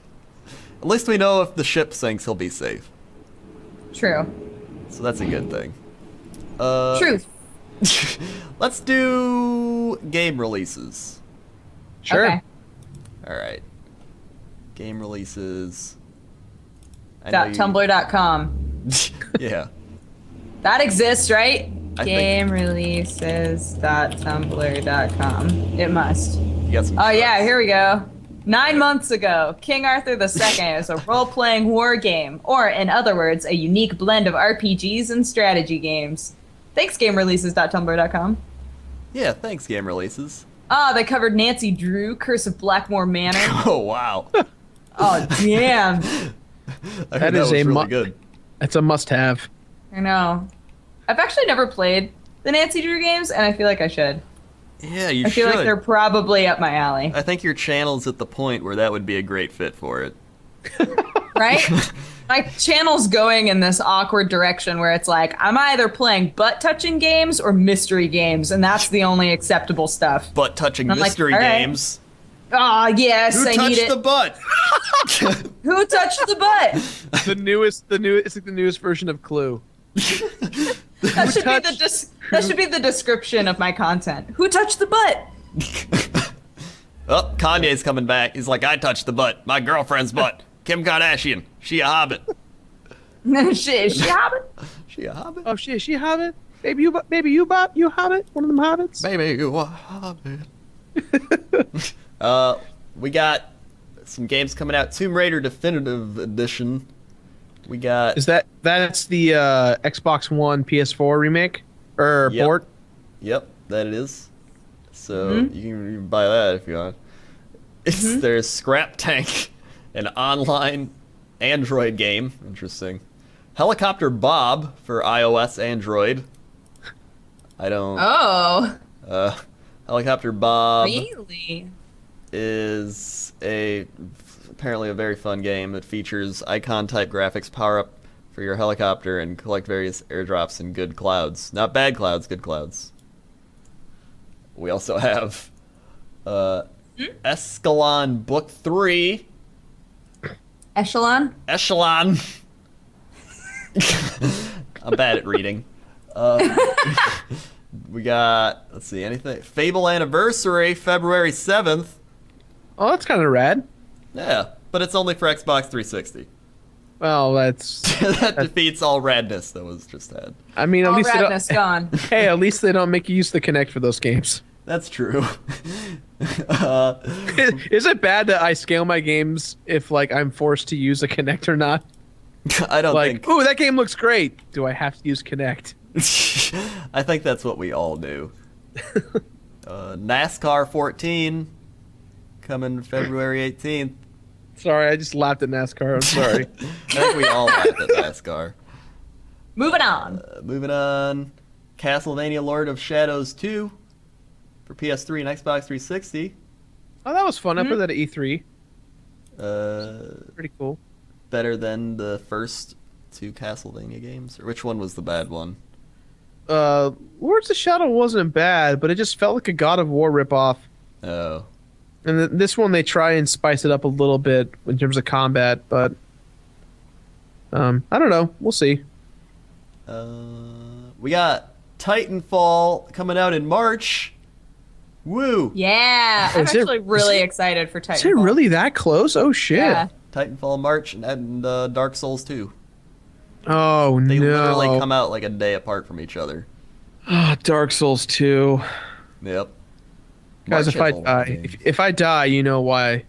At least we know if the ship sinks, he'll be safe. True. So that's a good thing. Truth. Let's do game releases. Sure. Okay. All right. Game releases. .tumblr.com. Yeah. That exists, right? I think- Game releases.tumblr.com. It must. You got some. Oh yeah, here we go. 9 months ago, King Arthur II is a role-playing war game, or in other words, a unique blend of RPGs and strategy games. Thanks, GameReleases.tumblr.com. Yeah, thanks, game releases. They covered Nancy Drew, Curse of Blackmore Manor. Oh wow. Oh damn! I heard that is was a really good. It's a must-have. I know. I've actually never played the Nancy Drew games, and I feel like I should. Yeah, you I should. feel like they're probably up my alley. I think your channel's at the point where that would be a great fit for it. Right? My channel's going in this awkward direction where it's like, I'm either playing butt-touching games or mystery games, and that's the only acceptable stuff. Butt touching I'm like, mystery all right. games. Oh, yes, Who I need touched it. the butt? Who touched the butt? It's like the newest version of Clue. That should be the description of my content. Who touched the butt? Oh, Kanye's coming back. He's like, I touched the butt. My girlfriend's butt. Kim Kardashian. She a hobbit. Shit, is she hobbit? She a hobbit? Oh shit, is she a hobbit? Baby, you hobbit? One of them hobbits? Baby, you a hobbit. We got some games coming out. Tomb Raider Definitive Edition. We got... That's the Xbox One PS4 remake? Or Yep. port? Yep, that it is. So you can buy that if you want. There's Scrap Tank, an online Android game. Interesting. Helicopter Bob for iOS, Android. I don't. Oh, Helicopter Bob really? is apparently a very fun game that features icon-type graphics, power up for your helicopter, and collect various airdrops in good clouds. Not bad clouds, good clouds. We also have Escalon Book 3. Echelon? Echelon. I'm bad at reading. We got, let's see, anything. Fable Anniversary, February 7th. Oh, that's kind of rad. Yeah, but it's only for Xbox 360. Well, that's That defeats all radness that was just had. I mean, at All least they radness don't, gone. hey, at least they don't make you use the Kinect for those games. That's true. Is it bad that I scale my games if like I'm forced to use a Kinect or not? I don't Like, think. ooh, that game looks great. Do I have to use Kinect? I think that's what we all do. NASCAR 14 coming February 18th. Sorry, I just laughed at NASCAR. I'm sorry. I think we all laughed at NASCAR. Moving on. Moving on, Castlevania Lord of Shadows 2 for PS3 and Xbox 360. Oh, that was fun. I played that at E3. Pretty cool. Better than the first two Castlevania games? Or which one was the bad one? Lords of Shadow wasn't bad, but it just felt like a God of War ripoff. Oh. And this one, they try and spice it up a little bit in terms of combat, but I don't know. We'll see. We got Titanfall coming out in March. Woo! Yeah, I'm Is it- actually really is it- excited for Titanfall. Is it really that close? Oh, shit. Yeah. Titanfall March and Dark Souls 2. Oh, They no. literally come out like a day apart from each other. Oh, Dark Souls 2. Yep. Guys, if I March is a long die, game. if I die, you know why.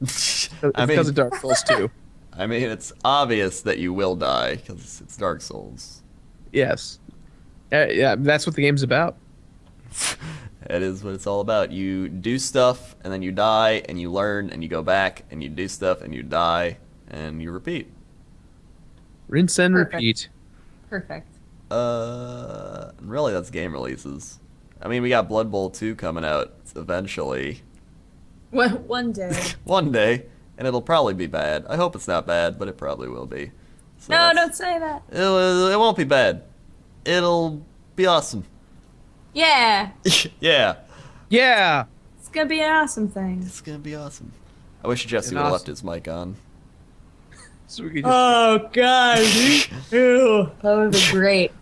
It's because of Dark Souls 2. I mean, it's obvious that you will die because it's Dark Souls. Yes. Yeah, that's what the game's about. It is what it's all about. You do stuff, and then you die, and you learn, and you go back, and you do stuff, and you die, and you repeat. Rinse and Perfect. repeat. Perfect. Really, that's game releases. I mean, we got Blood Bowl 2 coming out eventually. One day. One day, and it'll probably be bad. I hope it's not bad, but it probably will be. So No, that's- don't say that. It won't be bad. It'll be awesome. Yeah, Yeah, Yeah. it's gonna be an awesome thing. it's gonna be awesome. I wish Jesse An would have awesome- left his mic on. So we could just, Oh God, ew, that would be great.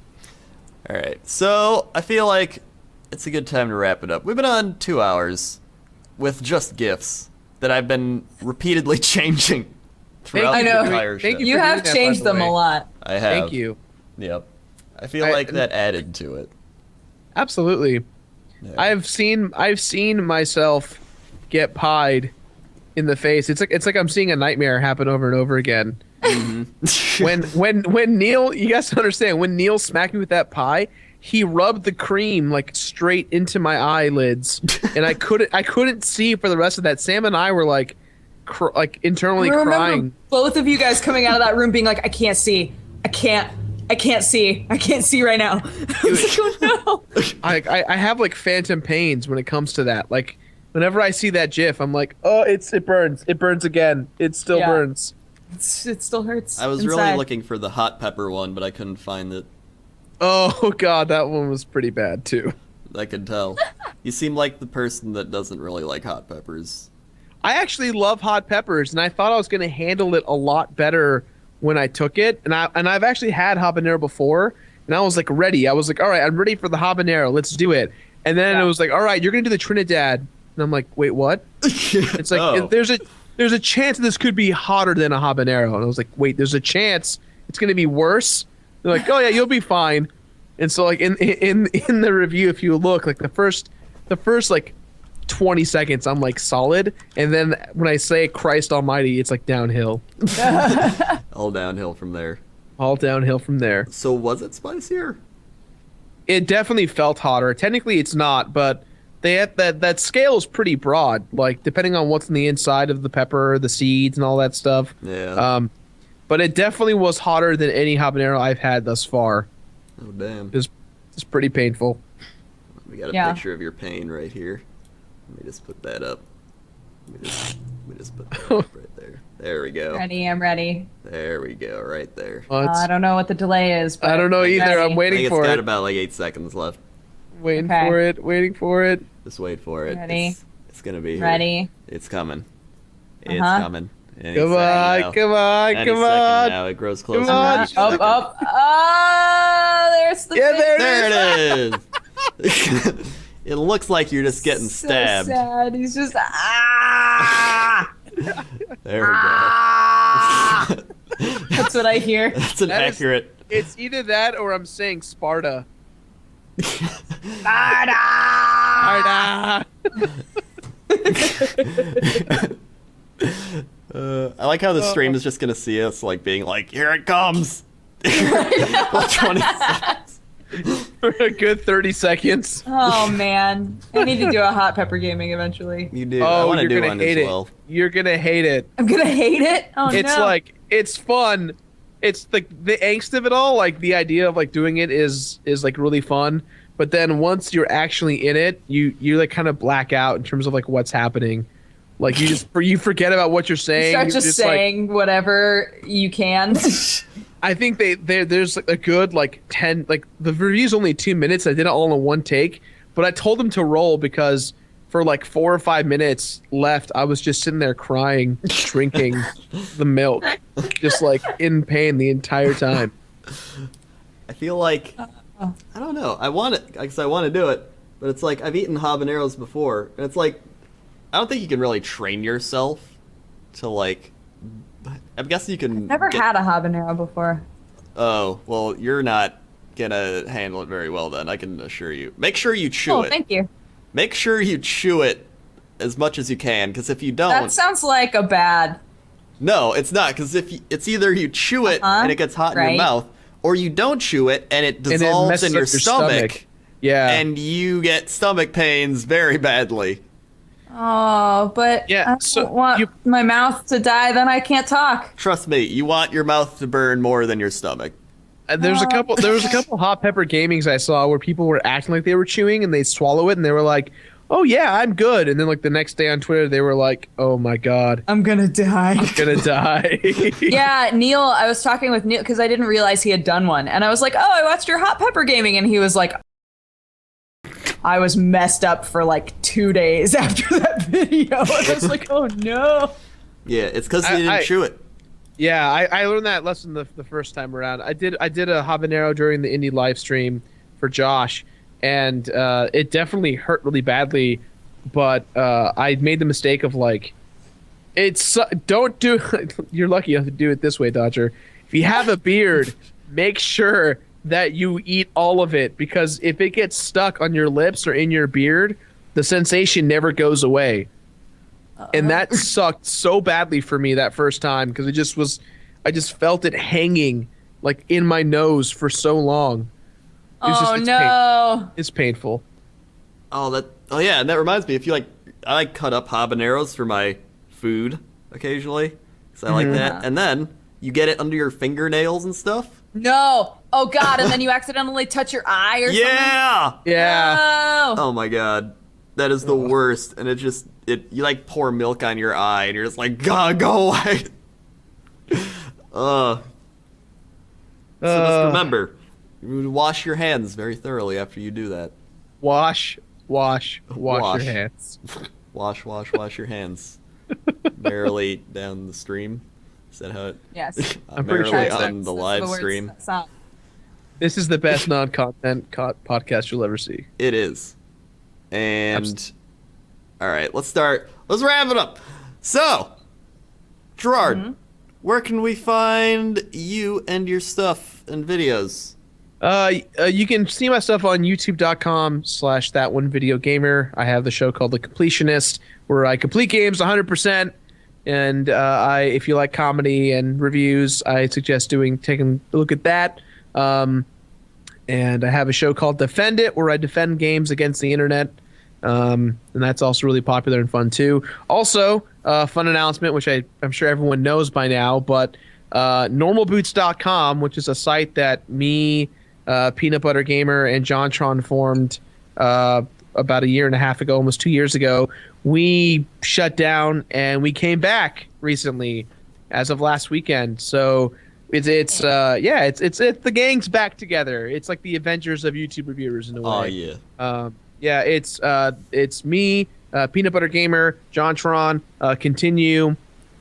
All right, so I feel like it's a good time to wrap it up. We've been on 2 hours with just GIFs that I've been repeatedly changing throughout I the know. entire show. Thank You for have doing that, by changed the them way. a lot. I have. Thank you. Yep. I feel I- like that added to it. Absolutely. Yeah. I've seen myself get pied in the face. It's like I'm seeing a nightmare happen over and over again. When Neil, you guys understand, when Neil smacked me with that pie, he rubbed the cream like straight into my eyelids, and I couldn't see for the rest of that. Sam and I were like internally I remember crying. both of you guys coming out of that room being like, I can't see. I can't see right now. I was like, oh no. I have like phantom pains when it comes to that. Like whenever I see that GIF, I'm like, oh, it burns. It burns again. It still Yeah. burns. It still hurts. I was inside. really looking for the hot pepper one, but I couldn't find it. Oh god, that one was pretty bad too. I could tell. You seem like the person that doesn't really like hot peppers. I actually love hot peppers, and I thought I was going to handle it a lot better when I took it. And I've actually had habanero before, and I was like ready. I was like, all right, I'm ready for the habanero. Let's do it. And then it was like, all right, you're going to do the Trinidad. And I'm like, wait, what? It's like Oh. there's a chance this could be hotter than a habanero. And I was like, wait, there's a chance it's going to be worse. They're like, oh yeah, you'll be fine. And so like in the review, if you look, like the first like 20 seconds, I'm like solid, and then when I say Christ Almighty, it's like downhill, All downhill from there. all downhill from there. So was it spicier? It definitely felt hotter. Technically, it's not, but they had that scale is pretty broad. Like depending on what's in the inside of the pepper, the seeds, and all that stuff. Yeah. But it definitely was hotter than any habanero I've had thus far. Oh damn. It's pretty painful. We got a Yeah. picture of your pain right here. Let me just put that up. Let me just put that up right there. There we go. Ready, I'm ready. There we go, right there. I don't know what the delay is, but I don't know either. ready. I'm I waiting think it's for got it. about like 8 seconds left. Waiting Okay. for it. Waiting for it. Just wait for it. Ready. It's gonna be here. Ready. It's coming. It's Uh-huh. coming. Any Come second on, now. come on, Any come second on. now. It grows closer. Come on. with each second. There's the Yeah, face. there There it is. It looks like you're just getting So stabbed. sad. He's just There we go. That's what I hear. That's an That is- accurate. It's either that or I'm saying Sparta. Sparta! I like how the stream is just gonna see us like being like, "Here it comes." About 20 seconds. For a good 30 seconds. Oh man, I need to do a hot pepper gaming eventually. You do. I Oh, want to you're do gonna one hate as it. well. You're gonna hate it. I'm gonna hate it. Oh It's no! like it's fun. It's the angst of it all. Like the idea of like doing it is like really fun. But then once you're actually in it, you like kind of black out in terms of like what's happening. Like you forget about what you're saying. start You're just like, saying whatever you can. I think there's like a good like 10, like the review's only 2 minutes. I did it all in one take, but I told them to roll because for like 4 or 5 minutes left, I was just sitting there crying, drinking the milk, just like in pain the entire time. I feel like I don't know. I want it because I want to do it, but it's like I've eaten habaneros before, and it's like I don't think you can really train yourself to like. I'm guessing you can. Never had a habanero before. Oh well, you're not gonna handle it very well then. I can assure you. Make sure you chew it. Thank you. Make sure you chew it as much as you can, because if you don't, That sounds like a bad. no, it's not. Because it's either you chew it and it gets hot in your right. mouth, or you don't chew it and it it dissolves messes in your up your stomach, stomach. Yeah. and you get stomach pains very badly. Oh, but Yeah, I don't so want you- my mouth to die. Then I can't talk. Trust me, you want your mouth to burn more than your stomach. There was a couple hot pepper gamings I saw where people were acting like they were chewing and they swallow it and they were like, "Oh yeah, I'm good." And then like the next day on Twitter they were like, "Oh my god, I'm gonna die. I'm gonna die." Yeah, Neil, I was talking with Neil because I didn't realize he had done one. And I was like, oh, I watched your hot pepper gaming. And he was like, I was messed up for like 2 days after that video. And I was like, oh no. Yeah, it's because you didn't chew it. Yeah, I learned that lesson the first time around. I did a habanero during the indie live stream for Josh, and it definitely hurt really badly. But I made the mistake of like, don't do. You're lucky enough to do it this way, Dodger. If you have a beard, make sure that you eat all of it, because if it gets stuck on your lips or in your beard, the sensation never goes away. And that sucked so badly for me that first time, because I just felt it hanging like in my nose for so long. It's painful. Oh yeah, and that reminds me. If you I like cut up habaneros for my food occasionally, because I like that. And then you get it under your fingernails and stuff. No. Oh God. And then you accidentally touch your eye or something. Yeah. Yeah. Oh. Oh my god, that is the worst. And you like pour milk on your eye, and you're just like, God, go away. So just remember, you wash your hands very thoroughly after you do that. Wash your hands. Wash your hands. Merrily down the stream. Is that how it? Yes. I'm pretty merrily sure on the live stream. This is the best non-content podcast you'll ever see. It is. And all right, let's wrap it up. So, Gerard, where can we find you and your stuff and videos? You can see my stuff on youtube.com/ThatOneVideoGamer. I have the show called The Completionist, where I complete games 100%. And if you like comedy and reviews, I suggest taking a look at that. And I have a show called Defend It, where I defend games against the internet. And that's also really popular and fun too. Also, fun announcement, which I'm sure everyone knows by now, but normalboots.com, which is a site that me, Peanut Butter Gamer, and JonTron formed about a year and a half ago, almost 2 years ago. We shut down and we came back recently as of last weekend. So it's the gang's back together. It's like the Avengers of YouTube reviewers in a way. Oh yeah. It's me, Peanut Butter Gamer, John Tron, Continue,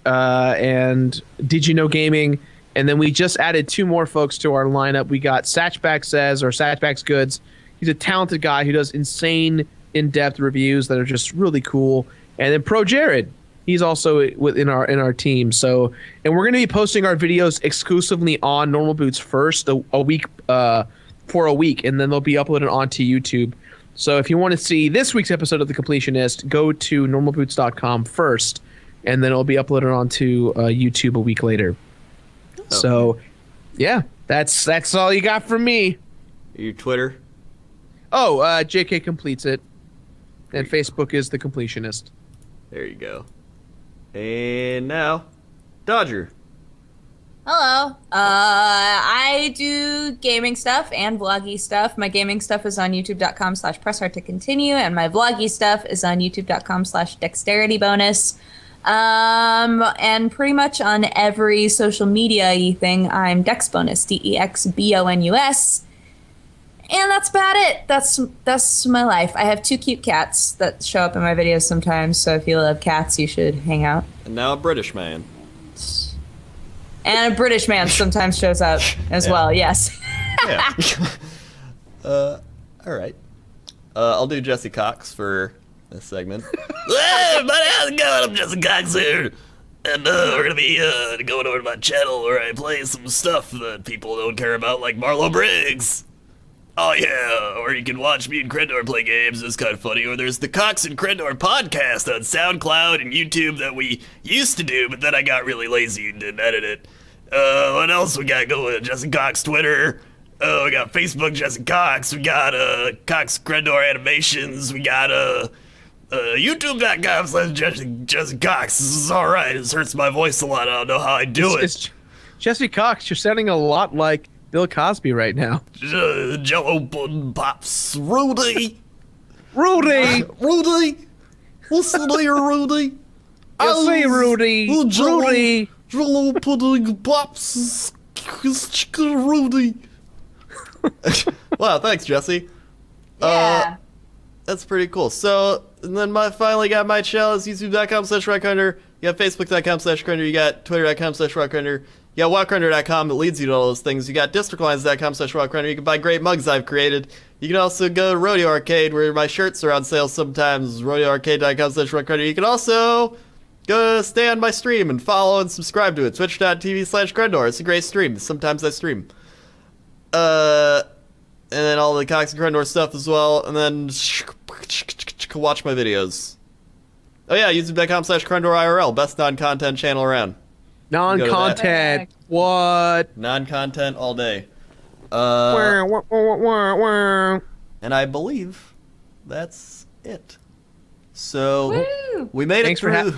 and Did You Know Gaming. And then we just added 2 more folks to our lineup. We got Satchback Says, or Satchback's Goods. He's a talented guy who does insane, in-depth reviews that are just really cool. And then Pro Jared, he's also within our team. So, and we're going to be posting our videos exclusively on Normal Boots first a week for a week, and then they'll be uploaded onto YouTube. So if you want to see this week's episode of The Completionist, go to normalboots.com first, and then it'll be uploaded onto YouTube a week later. Oh. So, yeah, that's all you got from me. Your Twitter? Oh, JK completes it. And Facebook is The Completionist. There you go. And now, Dodger. Hello. I do gaming stuff and vloggy stuff. My gaming stuff is on youtube.com/presshardtocontinue, and my vloggy stuff is on youtube.com/dexterity-bonus. And pretty much on every social media thing, I'm Dexbonus, DEXBONUS. And that's about it. That's my life. I have 2 cute cats that show up in my videos sometimes, so if you love cats, you should hang out. And now a British man. And a British man sometimes shows up as well, yes. Yeah. All right. I'll do Jesse Cox for this segment. Hey, everybody, how's it going? I'm Jesse Cox here. And we're gonna be going over to my channel where I play some stuff that people don't care about, like Marlo Briggs. Oh yeah, or you can watch me and Crendor play games, it's kind of funny. Or there's the Cox and Crendor podcast on SoundCloud and YouTube that we used to do, but then I got really lazy and didn't edit it. What else we got going? Jesse Cox Twitter. We got Facebook Jesse Cox. We got Cox Crendor Animations. We got YouTube.com/Jesse Cox. This is alright. This hurts my voice a lot. I don't know how I do it. Jesse Cox, you're sounding a lot like Bill Cosby right now. Jello pudding pops. Rudy. Rudy! What's the name, Rudy? I say Rudy. Rudy. Jello pudding pops. Chicken Rudy. Wow, thanks, Jesse. Yeah. That's pretty cool. So, and then finally got my channel is youtube.com/RockRender. You got facebook.com/Crendor. You got twitter.com/RockRender. You got WoWCrendor.com that leads you to all those things. You got districtlines.com/WoWCrendor. You can buy great mugs I've created. You can also go to Rodeo Arcade where my shirts are on sale sometimes. RodeoArcade.com/WoWCrendor. You can also go stay on my stream and follow and subscribe to it. Twitch.tv/Crendor. It's a great stream. Sometimes I stream. And then all the Cox and Crendor stuff as well. And then watch my videos. Oh yeah, youtube.com/CrendorIRL. Best non-content channel around. Non-content. What? Non-content all day. And I believe that's it. So Woo! we made Thanks it through.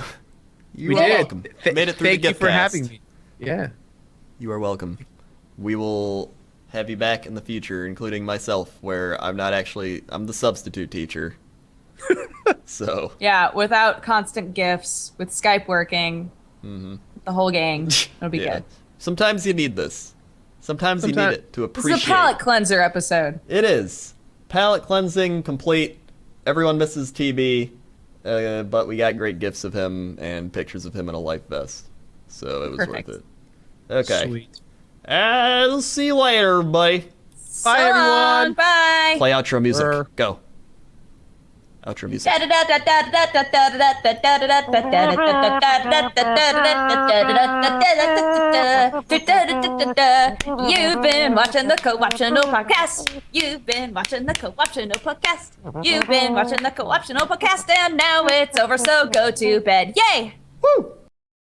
We did. Welcome. Made it through Thank the you gift for cast. having me. Yeah. You are welcome. We will have you back in the future, including myself, where I'm the substitute teacher. So. Yeah, without constant gifts, with Skype working, the whole gang, it'll be good. Sometimes you need this. Sometimes you need it to appreciate. This is a palate cleanser episode. It is. Palate cleansing, complete. Everyone misses TB, but we got great gifs of him and pictures of him in a life vest. So it was Perfect. worth it. Okay. Sweet. I'll see you later, everybody. Bye, everyone. Bye. Play outro music. Brr. Go. Outro music. You've been watching the Co-optional podcast. You've been watching the Co-optional podcast. You've been watching the Co-optional podcast, and now it's over, so go to bed. Yay! Woo!